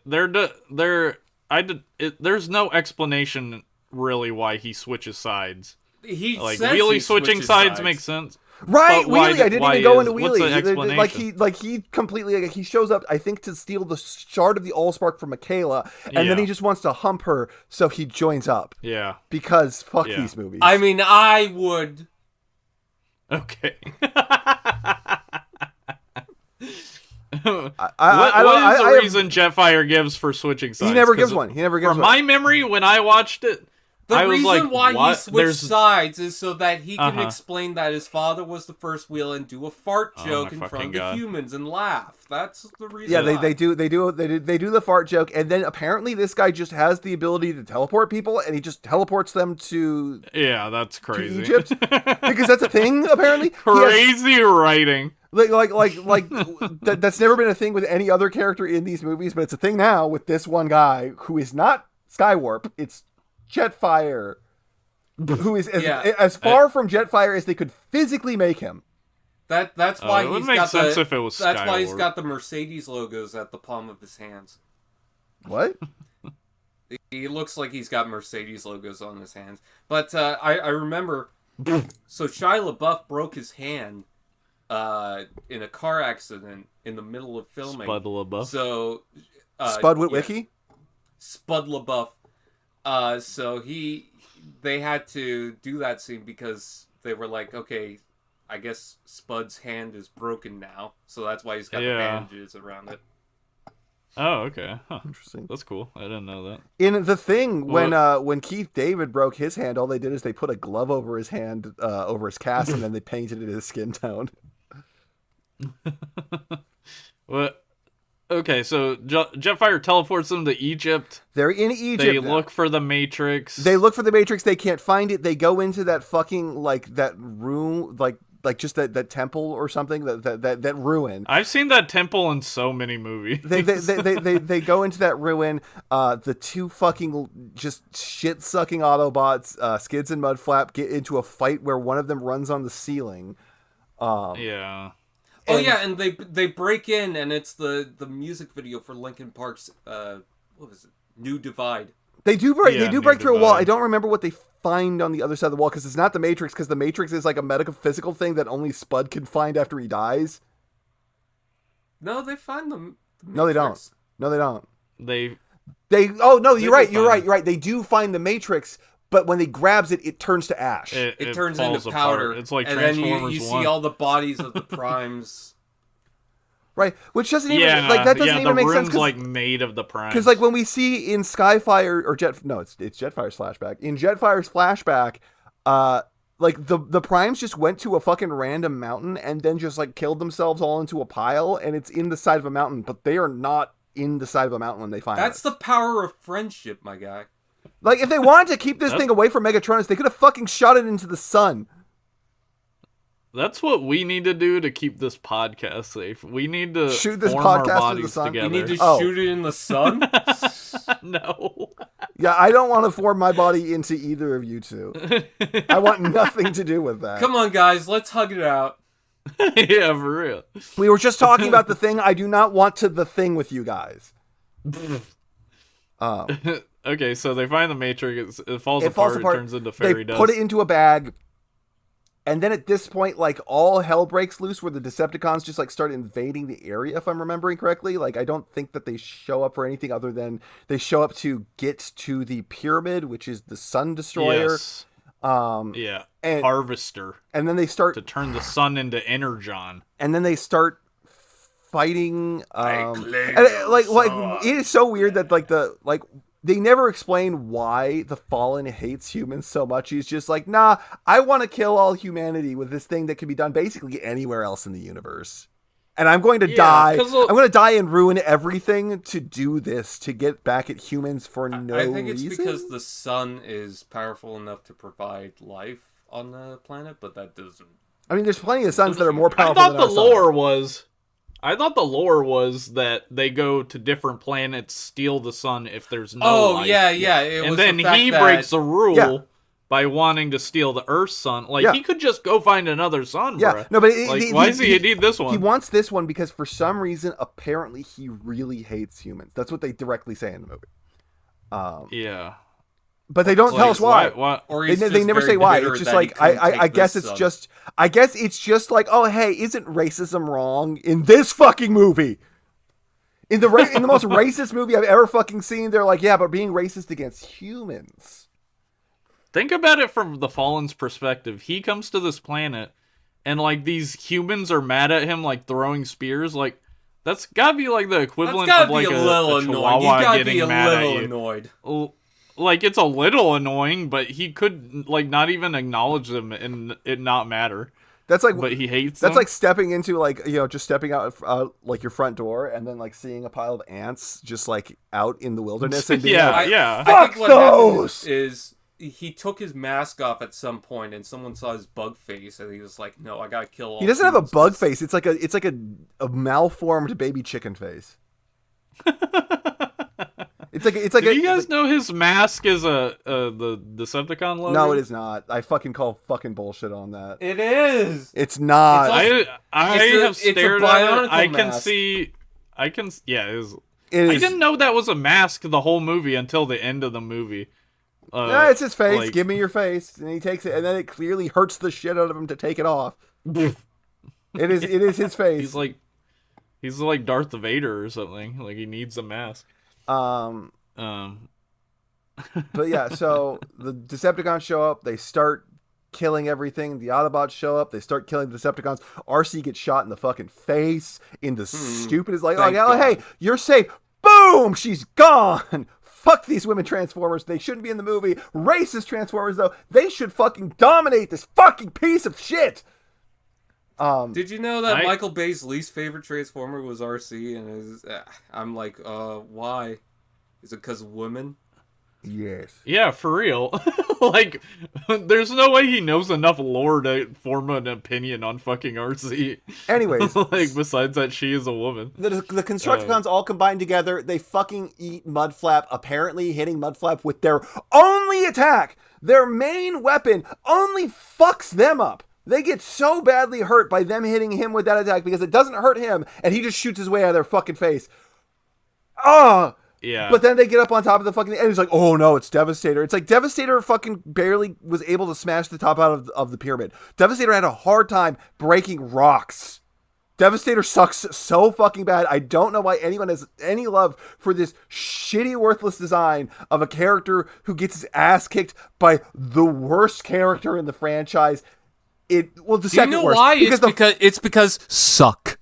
there's no explanation really why he switches sides. He like says wheelie he switching switches sides makes sense. Right, But why wheelie. I didn't even go into wheelie. What's the explanation? Like he completely he shows up, I think, to steal the shard of the Allspark from Mikaela, and then he just wants to hump her, so he joins up. Yeah. Because fuck these movies. I mean, I would. Okay. What is the reason Jetfire gives for switching sides? He never gives one. From my memory, when I watched it, The reason reason why what? he switched sides is so that he can Uh-huh. explain that his father was the first wheel and do a fart joke in front of the humans and laugh. That's the reason. Yeah, why. they do the fart joke, and then apparently this guy just has the ability to teleport people, and he just teleports them to that's crazy. Egypt because that's a thing apparently. Crazy writing. That's never been a thing with any other character in these movies, but it's a thing now with this one guy who is not Skywarp. It's Jetfire, who is as far from Jetfire as they could physically make him. That's why it would he's make got sense the. if it was That's why Skywarp. he's got the Mercedes logos at the palm of his hands. What? He looks like he's got Mercedes logos on his hands. But I remember. So Shia LaBeouf broke his hand in a car accident in the middle of filming. Spud LaBeouf. So Spud Witwicky? Spud LaBeouf. So they had to do that scene because they were like, okay, I guess Spud's hand is broken now, so that's why he's got the bandages around it. Oh, okay. Huh. Interesting. That's cool. I didn't know that. In The Thing, when Keith David broke his hand, all they did is they put a glove over his hand, over his cast, and then they painted it his skin tone. What? Okay, so Jetfire teleports them to Egypt. They're in Egypt. They look for the Matrix. They look for the Matrix. They can't find it. They go into that fucking that room, like just that temple or something. That ruin. I've seen that temple in so many movies. They go into that ruin. The two fucking just shit sucking Autobots, Skids and Mudflap, get into a fight where one of them runs on the ceiling. Yeah. And they break in, and it's the music video for Linkin Park's what was it? New Divide. They do break through a wall. I don't remember what they find on the other side of the wall because it's not the Matrix. Because the Matrix is like a metaphysical thing that only Spud can find after he dies. No, they find the No, they don't. No, they don't. They. Oh no, you're right. They do find the Matrix. But when he grabs it, it turns to ash. It turns into powder. Apart. It's like and Transformers then you 1. see all the bodies of the primes. Right, which doesn't even that doesn't even make sense. The room's like made of the primes. Because like when we see in Skyfire or it's Jetfire's flashback. In Jetfire's flashback, like the primes just went to a fucking random mountain and then just like killed themselves all into a pile, and it's in the side of a mountain, but they are not in the side of a mountain when they find That's us. the power of friendship, my guy. Like, if they wanted to keep this thing away from Megatronus, they could have fucking shot it into the sun. That's what we need to do to keep this podcast safe. We need to shoot this form podcast our bodies into the sun. together. You need to shoot it in the sun? No. Yeah, I don't want to form my body into either of you two. I want nothing to do with that. Come on, guys, let's hug it out. Yeah, for real. We were just talking about The Thing. I do not want to The Thing with you guys. Okay, so they find the Matrix. It falls apart. It turns into fairy dust. They put it into a bag. And then at this point, like, all hell breaks loose where the Decepticons just, like, start invading the area, if I'm remembering correctly. Like, I don't think that they show up for anything other than they show up to get to the pyramid, which is the Sun Destroyer. Yes. And Harvester. And then they start to turn the sun into Energon. And then they start fighting. And, like, it is so weird that, like, they never explain why the Fallen hates humans so much. He's just like, nah, I want to kill all humanity with this thing that can be done basically anywhere else in the universe. And I'm going to die. I'm going to die and ruin everything to do this, to get back at humans for no reason. I think it's because the sun is powerful enough to provide life on the planet, but that doesn't... I mean, there's plenty of suns that are more powerful than our sun. I thought the lore was that they go to different planets, steal the sun if there's no life. Yeah. And then he breaks the rule by wanting to steal the Earth's sun. Like, Yeah. he could just go find another sun, Yeah, bruh. no, but why does he need this one? He wants this one because for some reason, apparently, he really hates humans. That's what they directly say in the movie. Yeah. But they don't tell us why. Or They never say why. It's just like I guess it's just like, oh hey, isn't racism wrong in this fucking movie? In the most racist movie I've ever fucking seen, they're like, yeah, but being racist against humans. Think about it from the Fallen's perspective. He comes to this planet, and like these humans are mad at him, like throwing spears. Like that's gotta be like the equivalent of like a chihuahua getting mad at you. Annoyed. Like it's a little annoying, but he could like not even acknowledge them and it not matter. That's like, but he hates. That's them. like stepping into like just stepping out like your front door and then like seeing a pile of ants just like out in the wilderness and being I think what happened is he took his mask off at some point and someone saw his bug face and he was like, "No, I gotta kill all." He doesn't have a bug face. It's like a malformed baby chicken face. It's like. Do you guys know his mask is the Decepticon logo? No, it is not. I fucking call fucking bullshit on that. It is. It's not. I have stared at it. I can mask. see. I can. Yeah, it is. It I is. didn't know that was a mask the whole movie until the end of the movie. No, it's his face. like- Give me your face, and he takes it, and then it clearly hurts the shit out of him to take it off. It is his face. He's like Darth Vader or something. Like he needs a mask. But yeah, so the Decepticons show up, they start killing everything. The Autobots show up, they start killing the Decepticons. Arcee gets shot in the fucking face in the stupidest, like, oh, hey, you're safe. Boom! She's gone! Fuck these women Transformers. They shouldn't be in the movie. Racist Transformers, though. They should fucking dominate this fucking piece of shit! Did you know that Michael Bay's least favorite Transformer was Arcee? And I'm like, why? Is it because of women? Yes. Yeah, for real. Like, there's no way he knows enough lore to form an opinion on fucking Arcee. Anyways. Like, besides that she is a woman. The Constructicons all combine together. They fucking eat Mudflap, apparently hitting Mudflap with their only attack. Their main weapon only fucks them up. They get so badly hurt by them hitting him with that attack because it doesn't hurt him, and he just shoots his way out of their fucking face. Oh! Yeah. But then they get up on top of the fucking... And he's like, oh no, it's Devastator. It's like Devastator fucking barely was able to smash the top out of the pyramid. Devastator had a hard time breaking rocks. Devastator sucks so fucking bad. I don't know why anyone has any love for this shitty, worthless design of a character who gets his ass kicked by the worst character in the franchise. The second you know worst. Why? It's because suck.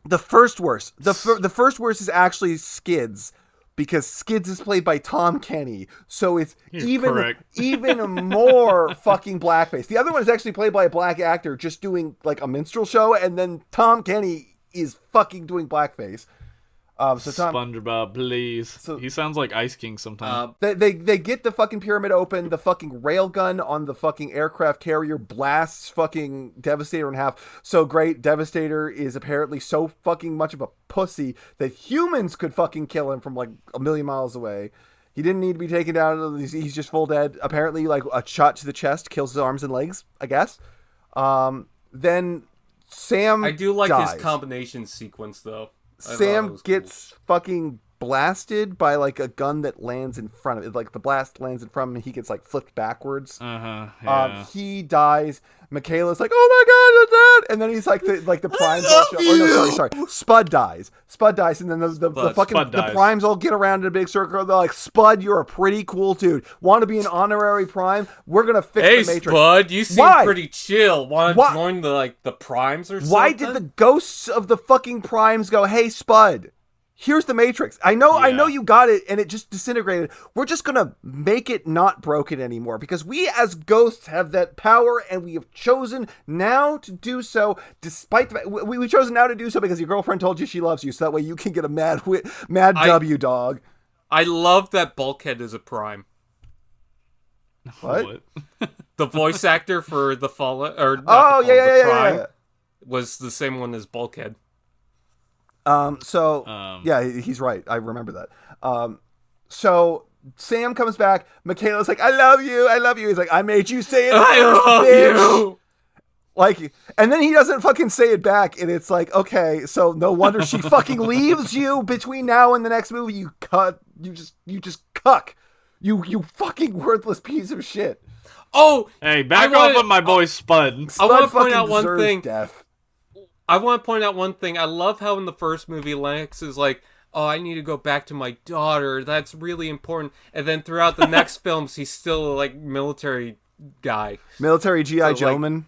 The first worst. The first worst is actually Skids, because Skids is played by Tom Kenny, so it's even more fucking blackface. The other one is actually played by a black actor just doing like a minstrel show, and then Tom Kenny is fucking doing blackface. SpongeBob, please. So, he sounds like Ice King sometimes. They get the fucking pyramid open. The fucking railgun on the fucking aircraft carrier blasts fucking Devastator in half. So great. Devastator is apparently so fucking much of a pussy that humans could fucking kill him from like a million miles away. He didn't need to be taken down. He's just full dead. Apparently, like a shot to the chest kills his arms and legs, I guess. Then Sam I do like dies. his combination sequence, though. Sam gets fucking blasted by like a gun that lands in front of it. Like the blast lands in front of him and he gets like flipped backwards. Yeah. He dies. Mikaela's like, oh my god, it's dead! And then he's like the primes all show. Oh no, sorry. Spud dies, and then the primes all get around in a big circle. They're like, Spud, you're a pretty cool dude. Want to be an honorary prime? We're gonna fix the Matrix. Hey Spud, you seem pretty chill. Want to join the primes or something? Why did the ghosts of the fucking primes go, hey Spud, here's the Matrix. I know you got it and it just disintegrated. We're just going to make it not broken anymore because we as ghosts have that power and we have chosen now to do so despite the fact we've chosen now to do so because your girlfriend told you she loves you so that way you can get a mad W dog. I love that Bulkhead is a prime. What? The voice actor for the Fallen or Prime was the same one as Bulkhead. Yeah, he's right. I remember that. So Sam comes back. Mikaela's like, I love you. I love you. He's like, I made you say it I first, love bitch. you. Like, and then he doesn't fucking say it back, and it's like, okay, so no wonder she fucking leaves you between now and the next movie. You just cuck. You fucking worthless piece of shit. Oh, hey, back off on my boy Spud. I want to Spud point out fucking one deserves thing. death. I want to point out one thing. I love how in the first movie, Lex is like, oh, I need to go back to my daughter. That's really important. And then throughout the next films, he's still a, like, military guy. Military G.I. So, like, Joeman.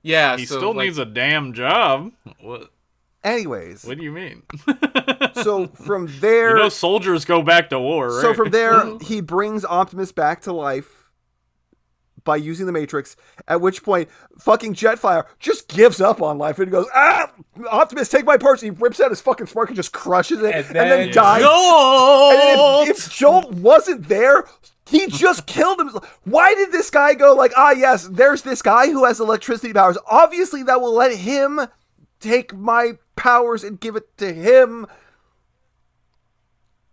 Yeah, He so, still like, needs a damn job. What Anyways, do you mean? so from there... You know soldiers go back to war, right? So from there, he brings Optimus back to life by using the Matrix, at which point fucking Jetfire just gives up on life and he goes, Optimus, take my parts. He rips out his fucking spark and just crushes it and then dies. Jolt! And then if Jolt wasn't there, he just killed him. Why did this guy go like, yes, there's this guy who has electricity powers. Obviously that will let him take my powers and give it to him.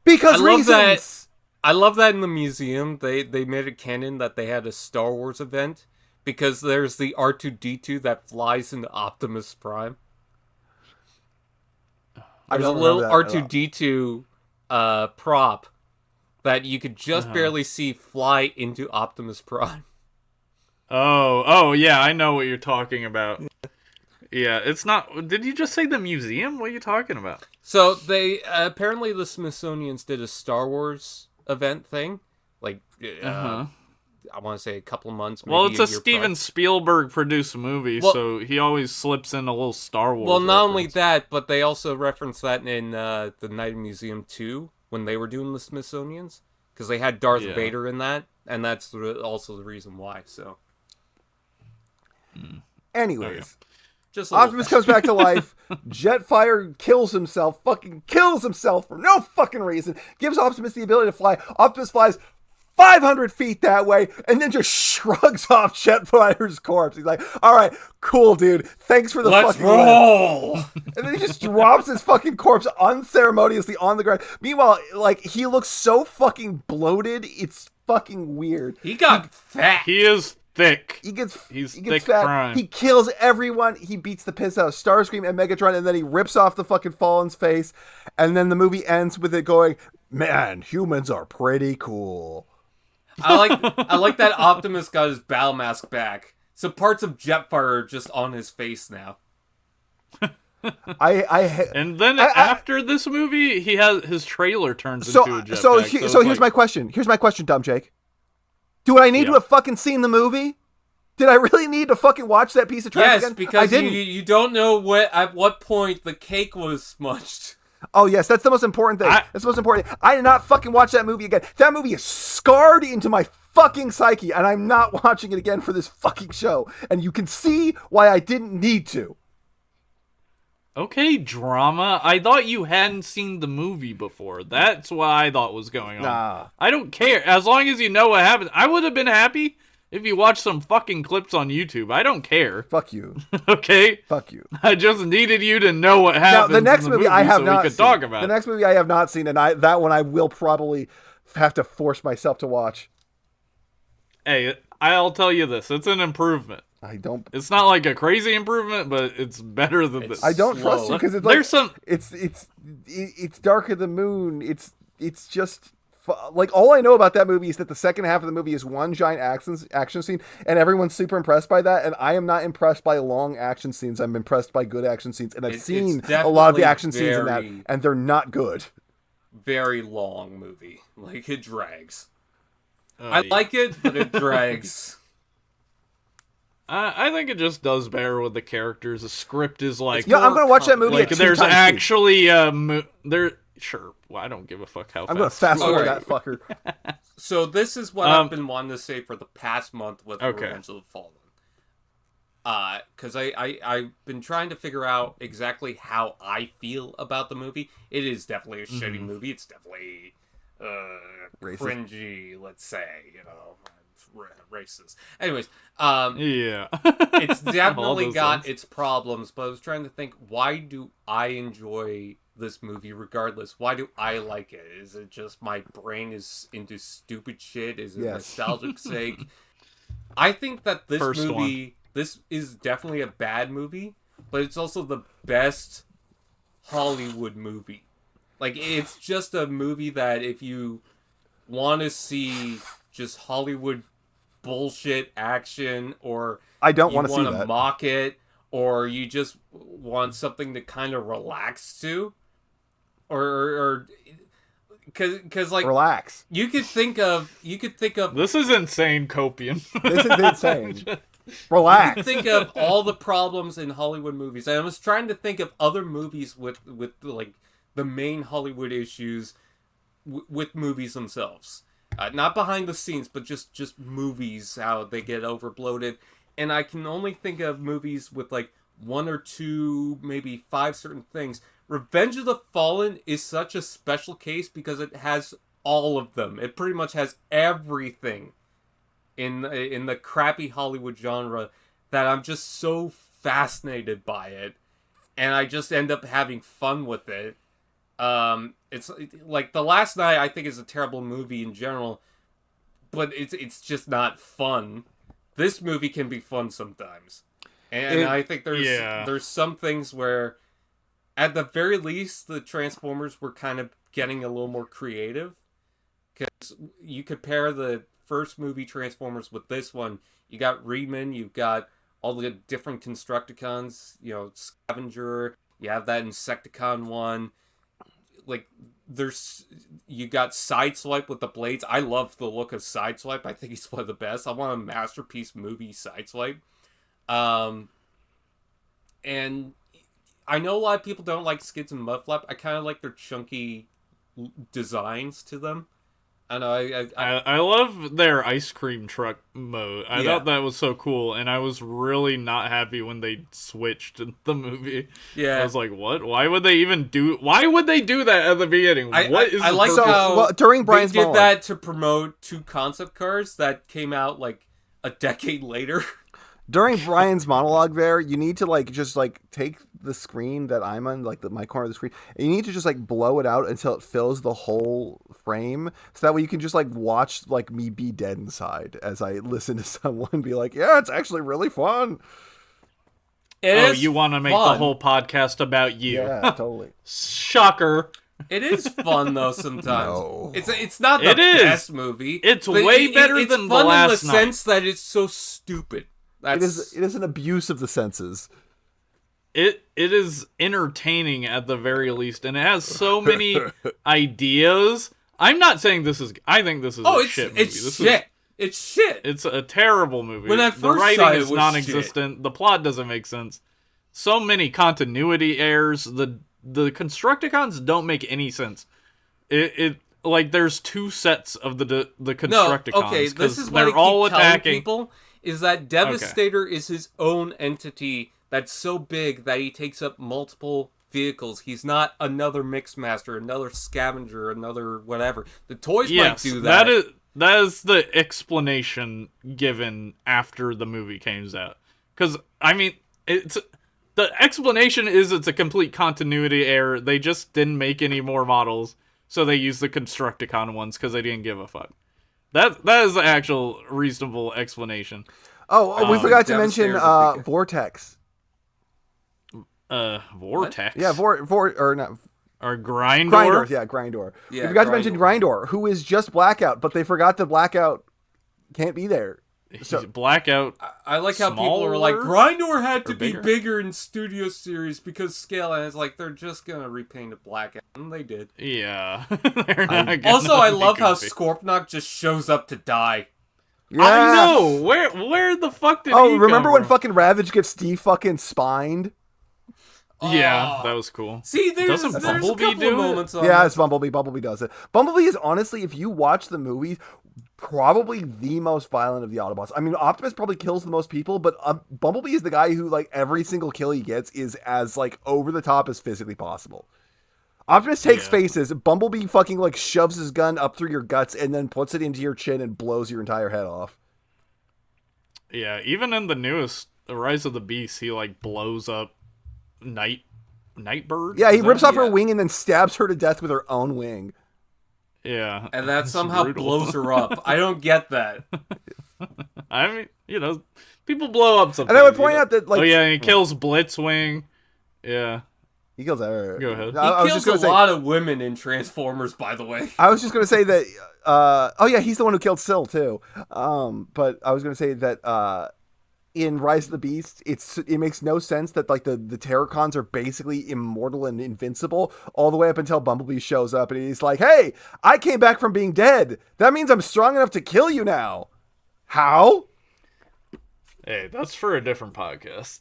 Because reasons. I love that in the museum, they made it canon that they had a Star Wars event, because there's the R2-D2 that flies into Optimus Prime. There's a little R2-D2 prop that you could just barely see fly into Optimus Prime. Oh, yeah, I know what you're talking about. Yeah, it's not... Did you just say the museum? What are you talking about? So, they... apparently the Smithsonian's did a Star Wars event thing. Like, I want to say a couple months, maybe. Well, it's a Steven Steven Spielberg-produced movie, so he always slips in a little Star Wars Well, not reference. only that, but they also referenced that in the Night Museum 2, when they were doing the Smithsonian's. Because they had Darth Vader in that, and that's also the reason why, so... Anyways... Just Optimus comes back to life. Jetfire kills himself for no fucking reason. Gives Optimus the ability to fly. Optimus flies 500 feet that way and then just shrugs off Jetfire's corpse. He's like, all right, cool, dude. Thanks for the fucking roll. And then he just drops his fucking corpse unceremoniously on the ground. Meanwhile, like, he looks so fucking bloated. It's fucking weird. He got fat. He is thick. He gets thick fat. Prime. He kills everyone. He beats the piss out of Starscream and Megatron, and then he rips off the fucking Fallen's face. And then the movie ends with it going, man, humans are pretty cool. I like that Optimus got his battle mask back. So parts of Jetfire are just on his face now. And then after this movie, he has his trailer turns into a jetpack. So here's my question. Here's my question, dumbjake. Do I need to have fucking seen the movie? Did I really need to fucking watch that piece of trash again? Yes, because you don't know at what point the cake was smudged. Oh, yes, that's the most important thing. That's the most important thing. I did not fucking watch that movie again. That movie is scarred into my fucking psyche, and I'm not watching it again for this fucking show. And you can see why I didn't need to. Okay, drama. I thought you hadn't seen the movie before. That's what I thought was going on. Nah. I don't care. As long as you know what happened. I would have been happy if you watched some fucking clips on YouTube. I don't care. Fuck you. Okay? Fuck you. I just needed you to know what happened. Now, the next movie I have so not we could seen. talk about The next movie I have not seen, and that one I will probably have to force myself to watch. Hey, I'll tell you this. It's an improvement. I don't. It's not like a crazy improvement, but it's better than this. I don't trust you because it's like there's some. It's Dark of the Moon. It's just like all I know about that movie is that the second half of the movie is one giant action scene, and everyone's super impressed by that. And I am not impressed by long action scenes. I'm impressed by good action scenes, and I've seen a lot of the action scenes in that, and they're not good. Very long movie, like it drags. I like it, but it drags. I think it just does better with the characters. The script is like... Yeah, I'm going to watch that movie like, at there's 2 times actually... Sure. Well, I don't give a fuck how I'm going to fast forward that fucker. So this is what I've been wanting to say for the past month with Revenge of the Fallen. Because I've been trying to figure out exactly how I feel about the movie. It is definitely a shitty movie. It's definitely cringy, let's say, racist. Anyways, yeah, it's definitely got its problems, but I was trying to think, why do I enjoy this movie regardless. Why do I like it? Is it just my brain is into stupid shit? Is it nostalgic sake? I think that this is definitely a bad movie, but it's also the best Hollywood movie. Like, it's just a movie that if you want to see just Hollywood bullshit action, or I don't want want to see to that. mock it, or you just want something to kind of relax to, or because like relax. You could think of this is insane copium. This is insane. Relax. You think of all the problems in Hollywood movies, and I was trying to think of other movies with like the main Hollywood issues with movies themselves, not behind the scenes, but just movies, how they get overbloated. And I can only think of movies with like 1 or 2, maybe 5 certain things. Revenge of the Fallen is such a special case because it has all of them. It pretty much has everything in the crappy Hollywood genre that I'm just so fascinated by it, and I just end up having fun with it. It's like The Last Night, I think, is a terrible movie in general, but it's just not fun. This movie can be fun sometimes, and I think there's some things where, at the very least, the Transformers were kind of getting a little more creative, because you compare the first movie Transformers with this one, you got Riemann, you've got all the different Constructicons, Scavenger, you have that Insecticon one, like, you got Sideswipe with the blades. I love the look of Sideswipe. I think he's one of the best. I want a masterpiece movie Sideswipe. And I know a lot of people don't like Skids and Mudflap. I kind of like their chunky designs to them. I know. I love their ice cream truck mode. I thought that was so cool, and I was really not happy when they switched in the movie. Yeah, I was like, "What? Why would they even do? Why would they do that at the beginning? I like how during Brian's they did monologue, that to promote 2 concept cars that came out like a decade later. During Brian's monologue there, you need to just take the screen that I'm on, my corner of the screen, and you need to just blow it out until it fills the whole frame, so that way you can just watch me be dead inside as I listen to someone be like, yeah, it's actually really fun. You want to make the whole podcast about you? Yeah, totally. Shocker. It is fun though sometimes. No. It's not the best movie. It's way better than The Last Night. It's fun in the sense that it's so stupid. It is an abuse of the senses. It is entertaining at the very least, and it has so many ideas. I'm not saying this is. I think this is a shit movie. It's shit. It's shit. It's a terrible movie. When I first the writing saw it, is was non-existent. shit. The plot doesn't make sense. So many continuity errors. The Constructicons don't make any sense. There's 2 sets of the Constructicons. No, okay, this is what they're all attacking people. Is that Devastator is his own entity that's so big that he takes up multiple vehicles. He's not another Mixmaster, another Scavenger, another whatever. The toys might do that. That is the explanation given after the movie came out. Because, the explanation is it's a complete continuity error. They just didn't make any more models, so they used the Constructicon ones because they didn't give a fuck. That is the actual reasonable explanation. Oh, we forgot to mention Vortex. Vortex? Yeah, or not. Or Grindor? Grindor, yeah, Grindor. Yeah, we forgot to mention Grindor, who is just Blackout, but they forgot that Blackout can't be there. So, Blackout. I like how people are like, Grindor had to be bigger in Studio Series because scale, and it's like they're just gonna repaint it Blackout, and they did. Yeah. Also, I love how Scorponok just shows up to die. Yeah. I know. Where the fuck did he come remember when from? fucking Ravage gets fucking spined? Yeah, that was cool. See, there's a Bumblebee couple of moments on Yeah, this. it's Bumblebee. Bumblebee does it. Bumblebee is honestly, if you watch the movies, probably the most violent of the Autobots. I mean, Optimus probably kills the most people, but Bumblebee is the guy who, every single kill he gets is as, over the top as physically possible. Optimus takes faces. Bumblebee fucking, shoves his gun up through your guts and then puts it into your chin and blows your entire head off. Yeah, even in the newest The Rise of the Beast, he, blows up Knight Nightbird. Yeah, he Is rips that- off her wing and then stabs her to death with her own wing. Yeah, And that It's somehow brutal. blows her up. I don't get that. I mean, people blow up something. And I would point out that, like, oh yeah, and he kills Blitzwing. Yeah, he kills her. Go ahead. He I was kills just gonna a say, lot of women in Transformers, by the way. I was just gonna say that. Oh yeah, he's the one who killed Syl too. But I was gonna say that in Rise of the Beast, it makes no sense that like the Terracons are basically immortal and invincible all the way up until Bumblebee shows up and he's like, "Hey, I came back from being dead. That means I'm strong enough to kill you now." How? hey, that's for a different podcast.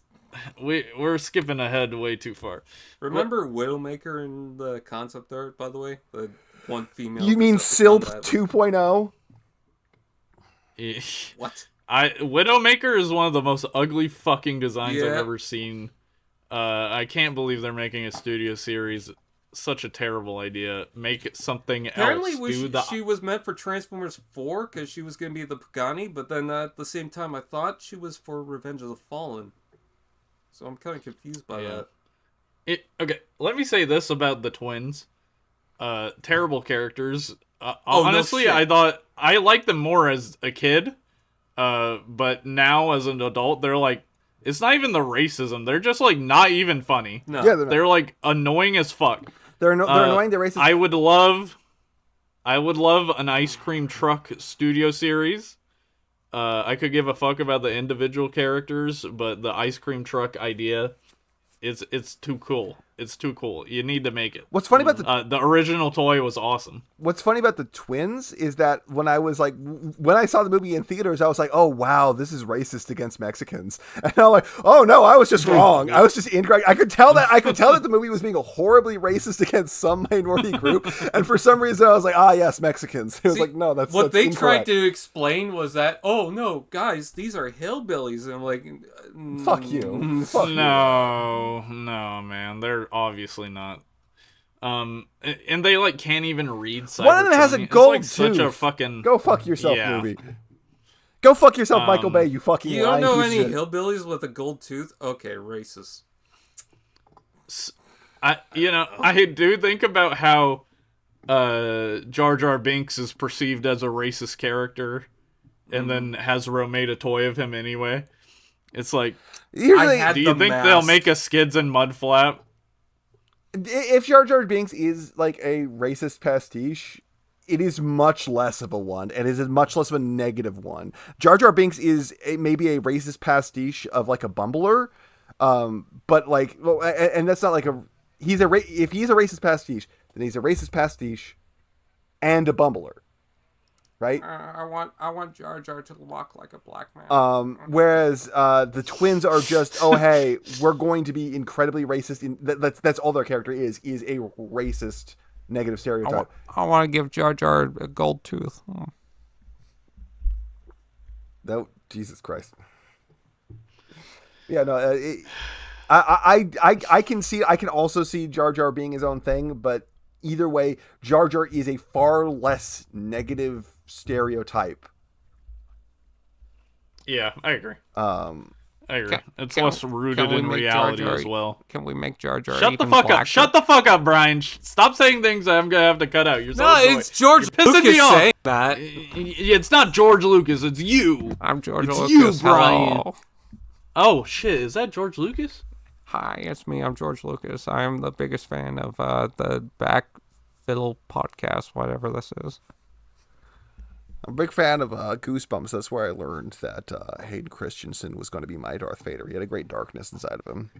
We're skipping ahead way too far. Remember Widowmaker in the concept art, by the way? The one female. You mean Decepticon Sylph that- 2.0? What? Widowmaker is one of the most ugly fucking designs I've Yeah. ever seen. I can't believe they're making a studio series. Such a terrible idea. Make it something Apparently, else. she was meant for Transformers 4 because she was going to be the Pagani, but then at the same time, I thought she was for Revenge of the Fallen. So I'm kind of confused by that. Okay, let me say this about the twins. Terrible characters. no Honestly, shit. I thought I liked them more as a kid. But now as an adult, they're like, it's not even the racism. They're just like not even funny. No. Yeah, They're like annoying as fuck. they're annoying. They're racist. I would love an ice cream truck studio series. I could give a fuck about the individual characters, but the ice cream truck idea, it's too cool. It's too cool. You need to make it. What's funny about the original toy was awesome. What's funny about the twins is that when I saw the movie in theaters, I was like, "Oh wow, this is racist against Mexicans," and I'm like, "Oh no, I was just wrong. I was just incorrect." I could tell that the movie was being horribly racist against some minority group, and for some reason, I was like, "Ah, yes, Mexicans." It was like, "No, that's what they incorrect. tried to explain was that, oh no, guys, these are hillbillies," and I'm like, Fuck you. Fuck you. No, man, they're obviously not. And they like can't even read. One of them has a Cybertron. gold It's like such a tooth. fucking Go fuck yourself, Yeah. movie. Go fuck yourself, Michael Bay. You fucking. You don't lying know piece any of shit. hillbillies with a gold tooth? Okay, racist. I do think about how Jar Jar Binks is perceived as a racist character, and then Hasbro made a toy of him anyway. It's like, Usually, I had do you the think mask. they'll make a Skids and Mudflap? if Jar Jar Binks is like a racist pastiche, it is much less of a one, and is much less of a negative one. Jar Jar Binks is maybe a racist pastiche of like a bumbler, but like, well, and that's not like a. If he's a racist pastiche, then he's a racist pastiche and a bumbler, right? I want Jar Jar to walk like a black man. Whereas the twins are just, oh hey, we're going to be incredibly racist. That's all their character is a racist negative stereotype. I want to give Jar Jar a gold tooth. No, Jesus Christ. Yeah, no. I can see. I can also see Jar Jar being his own thing, but either way, Jar Jar is a far less negative stereotype. Yeah, I agree. I agree. It's can- less rooted can we in make reality Jar Jar as well. Can we make Jar Jar Shut the even fuck up! blacker? Shut the fuck up, Brian! Stop saying things I'm gonna have to cut out. You're so No, annoying. it's George You're pissing Lucas me off. saying that. It's not George Lucas. It's you. I'm George It's Lucas. you, Brian. Hello. Oh shit! Is that George Lucas? Hi, it's me. I'm George Lucas. I'm the biggest fan of the Back Fiddle podcast, whatever this is. I'm a big fan of Goosebumps. That's where I learned that Hayden Christensen was going to be my Darth Vader. He had a great darkness inside of him.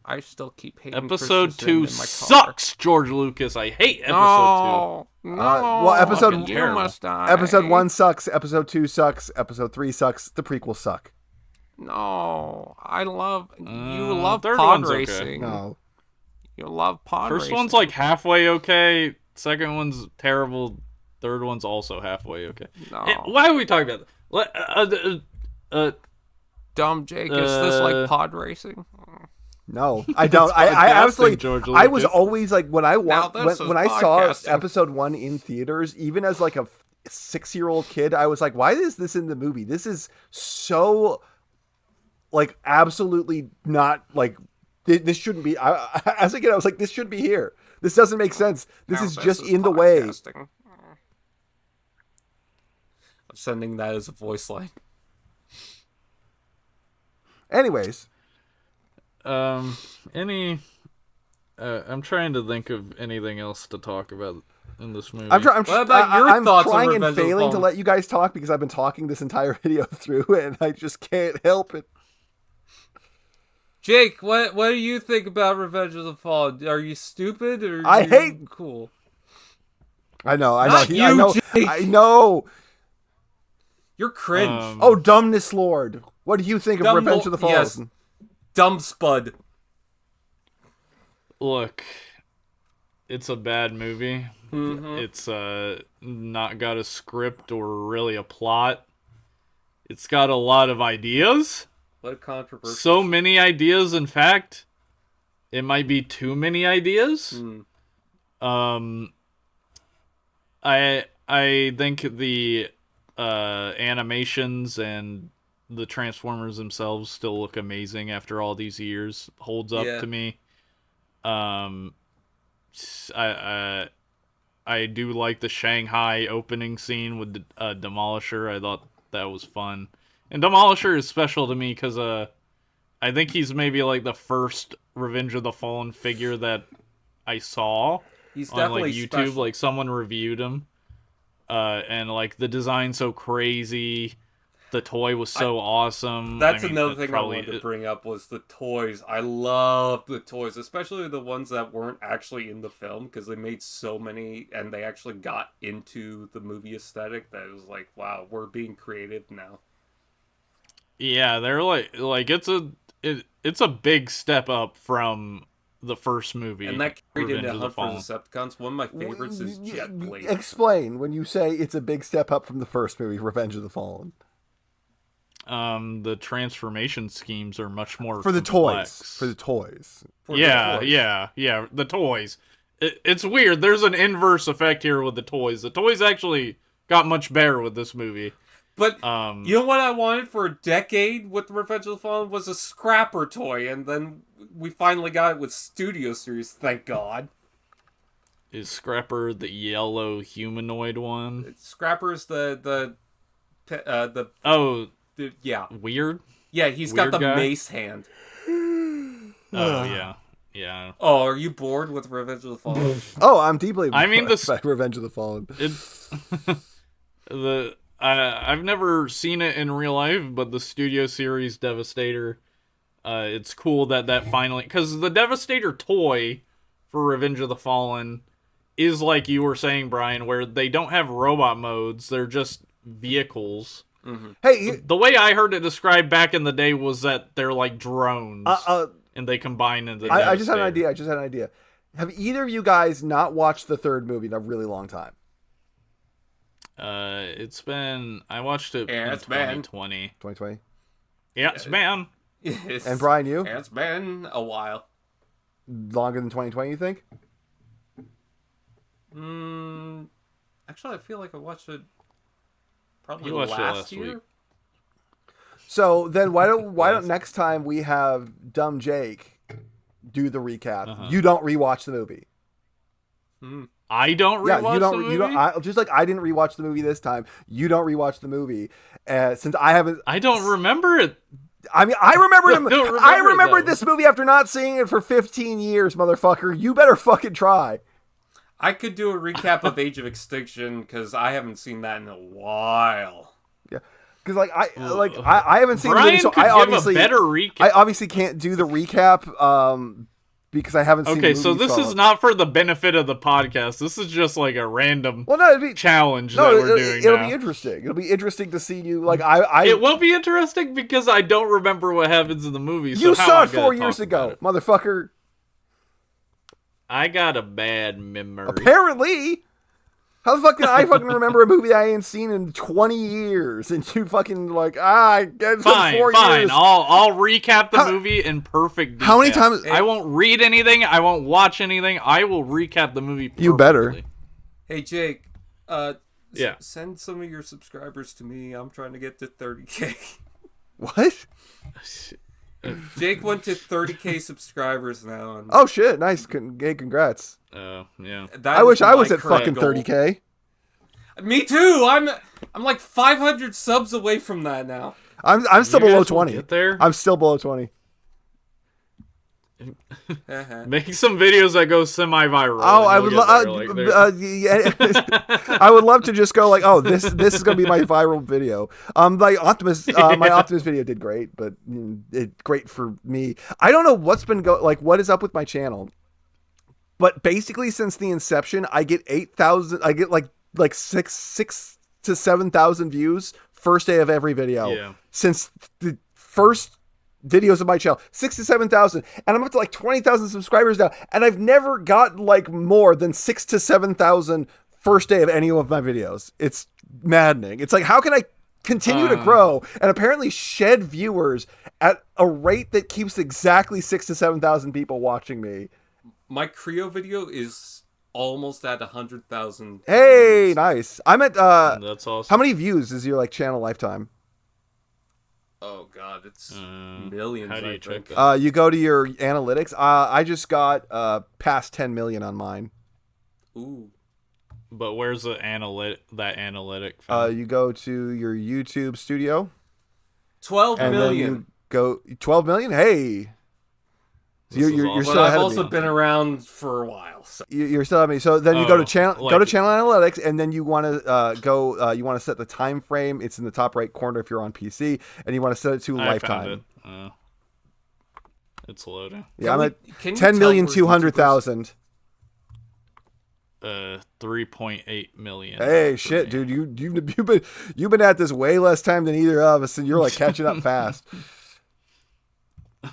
I still keep hating Episode Christensen 2 in my car. sucks, George Lucas. I hate episode No, no. well, episode- you terrible. must die. Episode 1 sucks. Episode 2 sucks. Episode 3 sucks. The prequels suck. No, I love you. Love third pod one's okay. racing. No. You love pod 2. First racing. one's like halfway okay. Second one's terrible. Third one's also halfway okay. No. Why are we talking about this? Dumb Jake. Is this like pod racing? No, I don't. I podcasting, absolutely. George I was Lucas. always like when I Now when, this is when I saw podcasting. episode 1 in theaters, even as like a 6-year-old kid, I was like, "Why is this in the movie? This is so like absolutely not like This shouldn't be. As a kid, I was like, this shouldn't be here. This doesn't make sense. This is just in the way. I'm sending that as a voice line. Anyways, I'm trying to think of anything else to talk about in this movie. I'm trying on and Revenge failing of to the let you guys talk because I've been talking this entire video through, and I just can't help it. Jake, what do you think about Revenge of the Fallen? Are you stupid or I hate cool? I know. Jake. I know. You're cringe. Oh, dumbness lord. What do you think of Revenge of the Fallen? Yes. Dumb spud. Look, it's a bad movie. Mm-hmm. It's not got a script or really a plot. It's got a lot of ideas. What a controversy. So many ideas, in fact. It might be too many ideas. I think the animations and the Transformers themselves still look amazing after all these years. Holds up to me. I do like the Shanghai opening scene with Demolisher. I thought that was fun. And Demolisher is special to me because I think he's maybe like the first Revenge of the Fallen figure that I saw He's on definitely like YouTube. special. Like someone reviewed him, and like the design's so crazy. The toy was so awesome. That's I mean, another thing probably, I wanted to bring up was the toys. I love the toys, especially the ones that weren't actually in the film because they made so many and they actually got into the movie aesthetic that it was like, wow, we're being creative now. Yeah, they're like it's a big step up from the first movie. And that carried Revenge into of the Hunt for Fallen. Decepticons. One of my favorites is Jetblade. Explain when you say it's a big step up from the first movie, Revenge of the Fallen. The transformation schemes are much more For the complex. toys. For the toys. Yeah, the toys. It's weird. There's an inverse effect here with the toys. The toys actually got much better with this movie. But you know what I wanted for a decade with Revenge of the Fallen was a Scrapper toy, and then we finally got it with Studio Series, thank God. Is Scrapper the yellow humanoid one? Scrapper's the yeah. Weird? Yeah, he's Weird got the guy? mace hand. Oh, yeah. Oh, are you bored with Revenge of the Fallen? Oh, I'm deeply I mean, by Revenge of the Fallen. I've never seen it in real life, but the Studio Series Devastator, it's cool that finally... Because the Devastator toy for Revenge of the Fallen is like you were saying, Brian, where they don't have robot modes, they're just vehicles. Mm-hmm. Hey, the way I heard it described back in the day was that they're like drones, and they combine into. I just had an idea. Have either of you guys not watched the third movie in a really long time? It's been. I watched it in 2020. 2020. Yeah, it's been. And Brian, you? It's been a while. Longer than 2020, you think? Actually, I feel like I watched it. Probably You watched it last last year. week. So then why don't next time we have Dumb Jake do the recap? You don't rewatch the movie. I don't rewatch the movie? You don't. Just like I didn't rewatch the movie this time. You don't rewatch the movie since I haven't. I don't remember it. I mean, I remember I remembered though. this movie after not seeing it for 15 years, motherfucker. You better fucking try. I could do a recap of Age of Extinction because I haven't seen that in a while. Yeah, because I haven't seen Brian the movie, so could I give obviously a better recap. I obviously can't do the recap because I haven't seen. Okay, the so movie, this is not for the benefit of the podcast. This is just like a random challenge that we're doing. It'll now. be interesting. It'll be interesting to see you. Like I It will be interesting because I don't remember what happens in the movie. So you saw it am I 4 gonna years talk ago, about it? motherfucker. I got a bad memory. Apparently. How the fuck can I fucking remember a movie I ain't seen in 20 years? And you fucking it's Fine, been 4 fine. years. I'll recap the movie in perfect detail. How many times- I won't read anything. I won't watch anything. I will recap the movie perfectly. You better. Hey Jake, Yeah. send some of your subscribers to me. I'm trying to get to 30K. What? Jake went to 30K subscribers now. And Oh shit! Nice. Hey, congrats. Yeah. that I is wish I was my at fucking current goal. 30K. Me too. I'm like 500 subs away from that now. I'm still You below guys will 20. Get there. I'm still below 20. Make some videos that go semi-viral. Oh, I and would you'll get there, I would love to just go like, oh, this is gonna be my viral video. Like Optimus, my Optimus video did great, but it great for me. I don't know what's been what is up with my channel, but basically since the inception, I get 8,000. I get like six to 7,000 views first day of every video. Yeah. Since the first videos of my channel, 6,000 to 7,000, and I'm up to like 20,000 subscribers now, and I've never got like more than 6,000 to 7,000 first day of any of my videos. It's maddening. It's like, how can I continue to grow and apparently shed viewers at a rate that keeps exactly 6,000 to 7,000 people watching me? My Creo video is almost at 100,000. Hey, views. nice. I'm at That's awesome. how many views is your like channel lifetime? Oh god, it's millions. How do you I check think. that? You go to your analytics. I just got past 10 million on mine. Ooh. But where's the analytic? You go to your YouTube studio. 12 And million. then you go 12 million. Hey, so This is you're awesome. still But I've ahead also of me. been around for a while. So. You're still ahead of me. So then you go to channel like- go to channel analytics, and then you want to go. You want to set the time frame. It's in the top right corner if you're on PC, and you want to set it to I lifetime. found it. It's loading. Yeah, I'm at Can you 10,200,000. 3.8 million. Hey, for shit, me. dude, you've been at this way less time than either of us, and you're like catching up fast.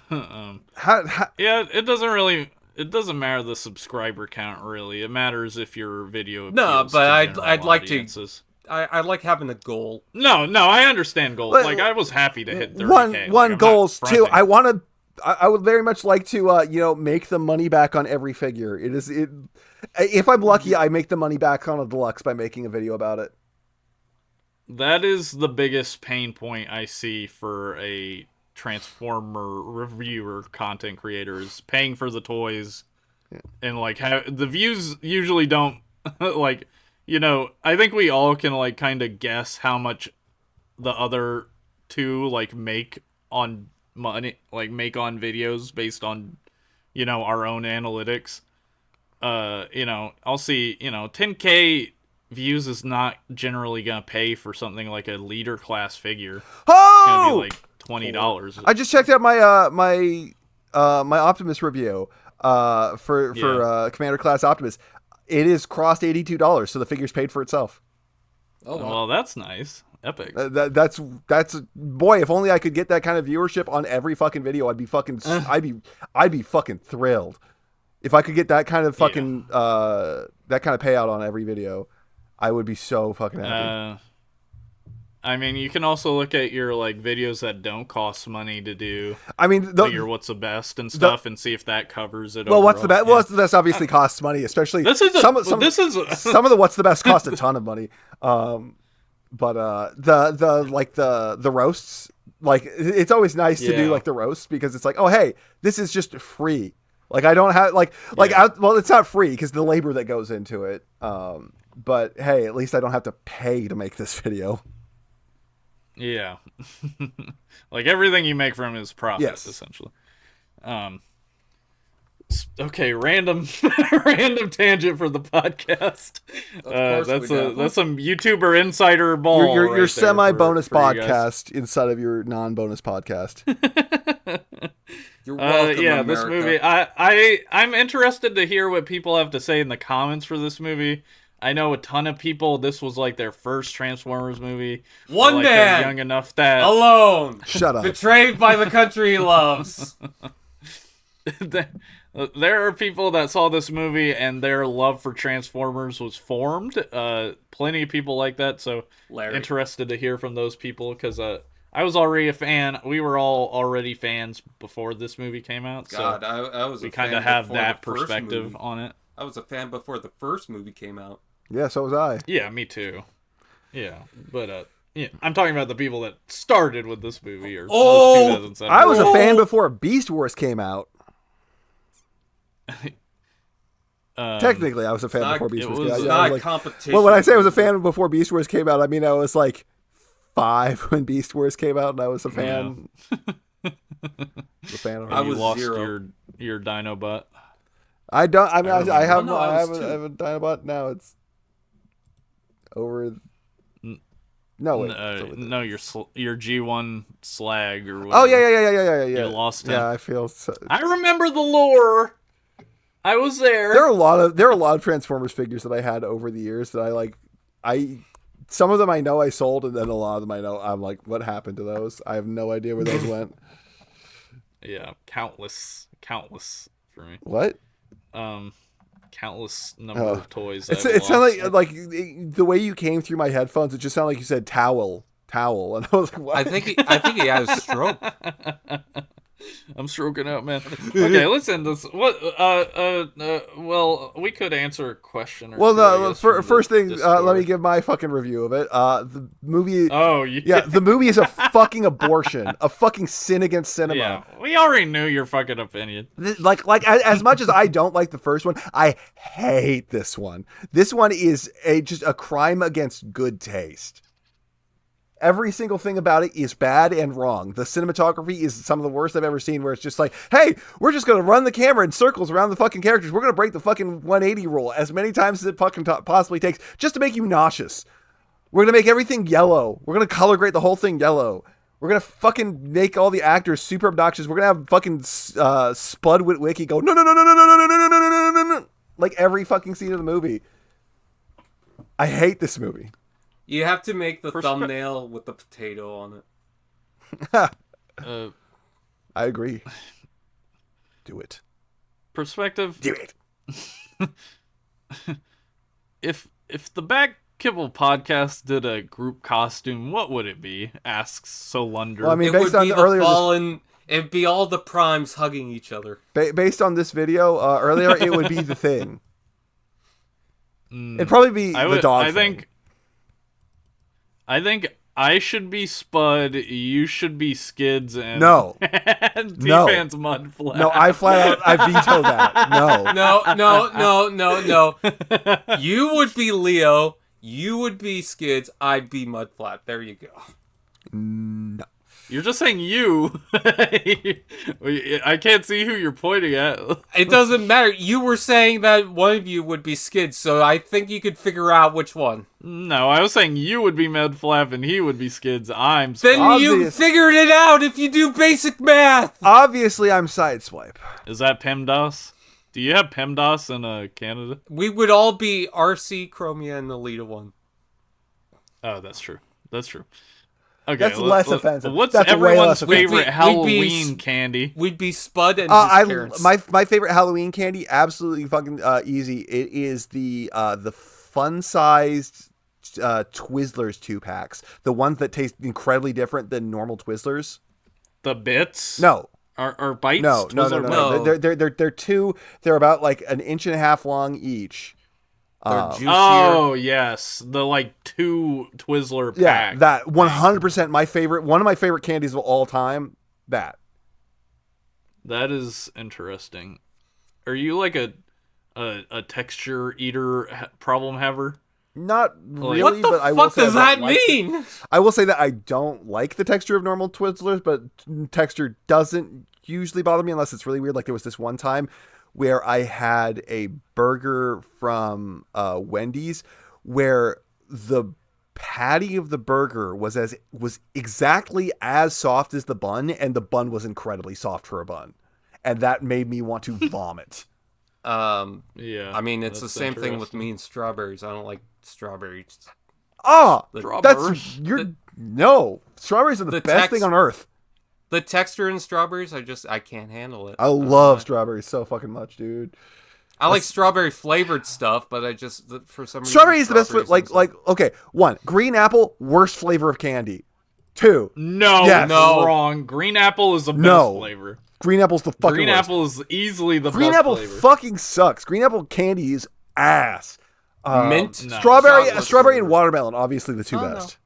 How, Yeah, it doesn't matter the subscriber count really. It matters if your video No, appeals but to I'd general like to- audiences. I like having a goal. No, I understand goals. Well, Like I was happy to hit 30K. one I'm goals not too. fronting. I would very much like to make the money back on every figure. If I'm lucky, I make the money back on a deluxe by making a video about it. That is the biggest pain point I see for a Transformer reviewer content creator is paying for the toys, and like the views usually don't like. I think we all can like kind of guess how much the other two like make on money, like make on videos based on our own analytics. I'll see 10K views is not generally gonna pay for something like a leader class figure. It's gonna be Oh! like $20. I just checked out my my Optimus review for Commander Class Optimus. It is crossed $82, so the figure's paid for itself. Oh, wow. Well, that's nice. Epic. That's boy. If only I could get that kind of viewership on every fucking video, I'd be fucking thrilled. If I could get that kind of fucking that kind of payout on every video, I would be so fucking happy. I mean, you can also look at your like videos that don't cost money to do. I mean, Your what's the best and stuff, and see if that covers it. well, what's the overall. best? Well, what's the best? Obviously, costs money, especially some of the what's the best cost a ton of money. But the roasts, like it's always nice to do like the roasts because it's like, oh hey, this is just free. Like I don't have well, it's not free because the labor that goes into it. But hey, at least I don't have to pay to make this video. Yeah. Like everything you make from it is profit, Yes. essentially. Okay, random tangent for the podcast. That's some YouTuber insider ball. Your right there semi-bonus for you guys. podcast inside of your non-bonus podcast. You're welcome, yeah, America. this movie. I'm interested to hear what people have to say in the comments for this movie. I know a ton of people. This was like their first Transformers movie. One Like, man, they're young enough that alone, Shut up. betrayed by the country he loves. there are people that saw this movie and their love for Transformers was formed. Plenty of people like that. So Larry. interested to hear from those people because I was already a fan. We were all already fans before this movie came out. God, so I was. we kind of have that perspective on it. I was a fan before the first movie came out. Yeah, so was I. Yeah, me too. Yeah, but Yeah, I'm talking about the people that started with this movie. Or Oh! 2007. I was a fan before Beast Wars came out. Technically, I was a fan before Beast Wars came out. It's Yeah, not I a was like, competition. well, when I say I was a fan before Beast Wars came out, I mean I was like 5 when Beast Wars came out, and I was a fan. Yeah. A fan of I it. You was lost 0. your Dinobot. I don't. I mean, I have. No, I I have was a, I have a Dinobot now. It's over. No, wait. No, your G1 slag or whatever. Oh yeah. You lost him. Yeah, I feel. So, I remember the lore. I was there. there are a lot of Transformers figures that I had over the years that I like. Some of them I know I sold, and then a lot of them I know I'm like, what happened to those? I have no idea where those went. Yeah, countless for me. What? Countless number of toys. It sounded like the way you came through my headphones. It just sounded like you said towel, and I was like, what? I think he had a stroke. I'm stroking out, man. Okay, let's end this. What? Well, we could answer a question. Or two, I guess, first thing, Discord. let me give my fucking review of it. The movie. Oh Yeah, the movie is a fucking abortion, a fucking sin against cinema. Yeah, we already knew your fucking opinion. Like as much as I don't like the first one, I hate this one. This one is just a crime against good taste. Every single thing about it is bad and wrong. The cinematography is some of the worst I've ever seen, where it's just like, hey, we're just going to run the camera in circles around the fucking characters. We're going to break the fucking 180 rule as many times as it fucking possibly takes just to make you nauseous. We're going to make everything yellow. We're going to color grade the whole thing yellow. We're going to fucking make all the actors super obnoxious. We're going to have fucking Spud Witwicky go, no, like every fucking scene of the movie. I hate this movie. You have to make the thumbnail with the potato on it. I agree. Do it. Perspective. Do it. If the Back Kibble podcast did a group costume, what would it be? Asks Solunder. Well, I mean, It based would on be the the earlier Fallen. It'd be all the Primes hugging each other. based on this video earlier, it would be the Thing. It'd probably be the dog. I think I should be Spud, you should be Skids, and No. T-Fan's Mudflap. No, I veto that. No. You would be Leo. You would be Skids. I'd be Mudflap. There you go. No. You're just saying you. I can't see who you're pointing at. It doesn't matter. You were saying that one of you would be Skids, so I think you could figure out which one. No, I was saying you would be Mudflap and he would be Skids. I'm Then Spud. you figured it out if you do basic math. Obviously, I'm Sideswipe. Is that PEMDAS? Do you have PEMDAS in Canada? We would all be RC, Chromia, and the Lita one. Oh, that's true. That's true. Okay, That's less offensive. What's That's way everyone's less offensive. favorite We'd be Halloween candy? We'd be Spud and his parents. My favorite Halloween candy, absolutely fucking easy. It is the fun-sized Twizzlers 2-packs. The ones that taste incredibly different than normal Twizzlers. The bits? No. Are bites? No. No. They're two. They're about like an inch and a half long each. They're juicier. Oh yes, the like 2 Twizzler pack. Yeah, that 100% my favorite. One of my favorite candies of all time. That is interesting. Are you like a texture eater problem haver? Not really, What the but I will fuck say does that mean? I will say that I don't like the texture of normal Twizzlers, but texture doesn't usually bother me unless it's really weird. Like there was this one time where I had a burger from Wendy's where the patty of the burger was exactly as soft as the bun, and the bun was incredibly soft for a bun, and that made me want to vomit. Yeah. I mean, it's the that's same thing with interesting. me and strawberries. I don't like strawberries. Strawberries are the best thing on earth. The texture in strawberries, I can't handle it. I love strawberries so fucking much, dude. I like strawberry flavored stuff, but for some reason Strawberry is the best. strawberries Okay, 1, green apple, worst flavor of candy. 2, No, Yes. no, wrong. Green apple is the best No. flavor. green apple's the fucking Green worst. apple is easily the Green best apple flavor. fucking sucks. Green apple candy is ass. Mint, No. Strawberry chocolate and flavor. watermelon, obviously the two Oh, no. best.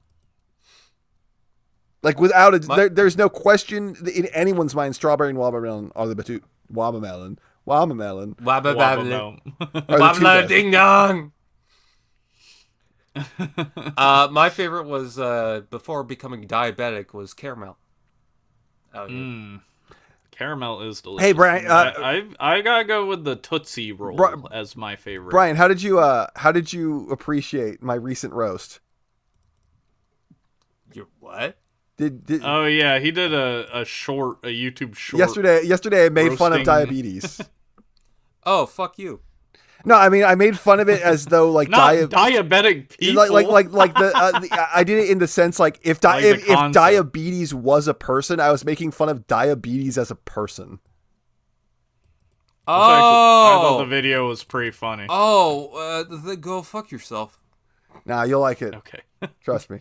Like without a, there's no question in anyone's mind. Strawberry and watermelon are the two. Watermelon. Wabba ding dong. My favorite was before becoming diabetic was caramel. Caramel is delicious. Hey Brian, I gotta go with the Tootsie Roll as my favorite. Brian, how did you appreciate my recent roast? Your what? Oh yeah, he did a YouTube short yesterday. I made fun of roasting. diabetes. Oh, fuck you. No, I mean I made fun of it as though like diabetic people. Like I did it in the sense like if diabetes was a person, I was making fun of diabetes as a person. I thought the video was pretty funny. Oh, go fuck yourself. Nah, you'll like it. Okay, trust me.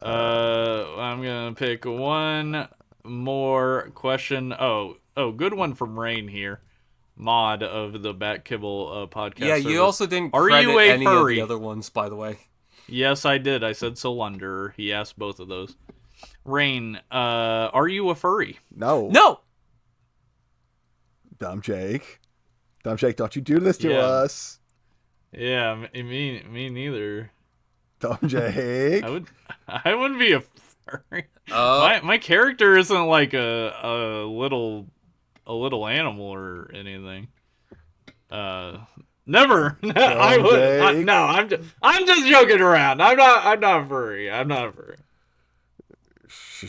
I'm gonna pick one more question. Oh, good one from Rain here. Mod of the Bat Kibble podcast. Yeah, you also didn't credit any of the other ones, by the way. Yes, I did. I said Cylinder. He asked both of those. Rain, are you a furry? No. Dumbjake, don't you do this to us? Yeah, me neither. Dumbjake. I wouldn't be a furry. My character isn't like a little animal or anything. Never. I would. No, I'm just joking around. I'm not furry. I'm not furry.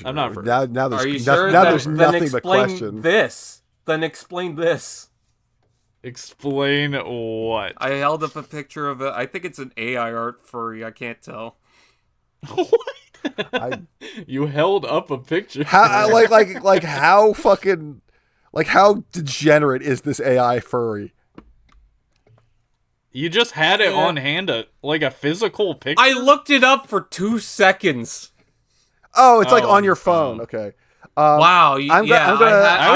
Now there's, Are you now, sure? now Then, there's then nothing explain but question. this. Then explain this. Explain what? I held up a picture of it. I think it's an AI art furry. I can't tell. What? You held up a picture. How like how fucking like how degenerate is this AI furry? You just had it on hand, like a physical picture. I looked it up for 2 seconds. Oh, it's like on your phone. Okay. Wow. I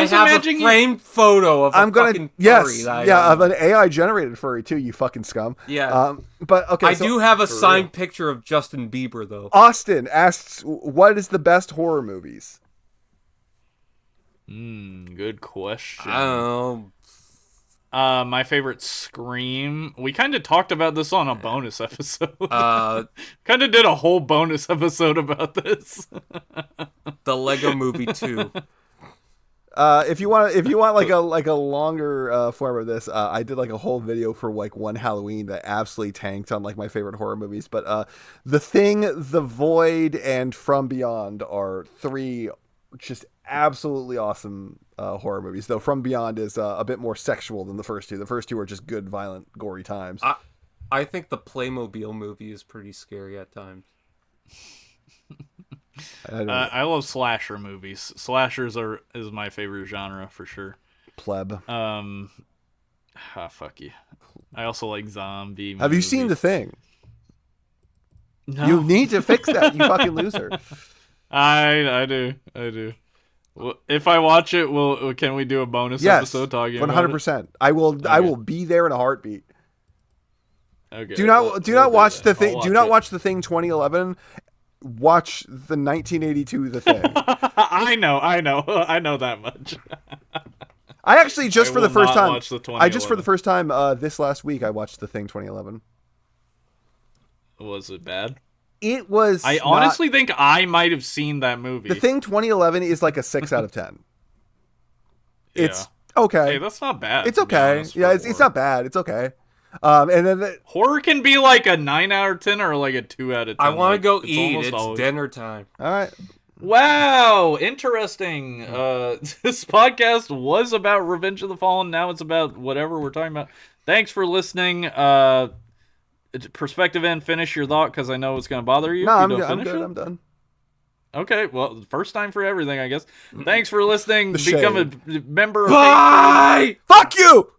have a framed photo of a fucking furry. Of an AI generated furry too. You fucking scum. Yeah. But okay. I do have a signed picture of Justin Bieber though. Austin asks, "What is the best horror movies?" Good question. I don't know. My favorite Scream. We kind of talked about this on a bonus episode. Kind of did a whole bonus episode about this. The Lego Movie 2. If you want like a longer form of this, I did like a whole video for like one Halloween that absolutely tanked on like my favorite horror movies. But The Thing, The Void, and From Beyond are 3 just absolutely awesome horror movies. Though From Beyond is a bit more sexual than the first 2. The first 2 are just good, violent, gory times. I think the Playmobil movie is pretty scary at times. I love slasher movies. Slashers is my favorite genre for sure. Pleb. Fuck you. I also like zombie movies. Have you seen The Thing? No. You need to fix that, you fucking loser. I do. Well, if I watch it, can we do a bonus episode talking about it? 100%. I will be there in a heartbeat. Okay. Do not watch The Thing. Do not watch The Thing 2011. Watch the 1982 The Thing. I know that much. I actually just for the first time. For the first time this last week I watched The Thing 2011. Was it bad? It was. I honestly think I might have seen that movie. The Thing 2011 is like a 6 out of 10. It's okay. Hey, that's not bad. It's okay. Yeah, it's not bad. It's okay. And then horror can be like a 9 out of 10 or like a 2 out of 10. I want to go it's eat. It's always dinner time. All right. Wow, interesting. This podcast was about Revenge of the Fallen. Now it's about whatever we're talking about. Thanks for listening. Perspective End, finish your thought because I know it's going to bother you. No, I'm good. I'm done. Okay, well, first time for everything, I guess. Thanks for listening. The Become shade. a member of Bye! Fuck you!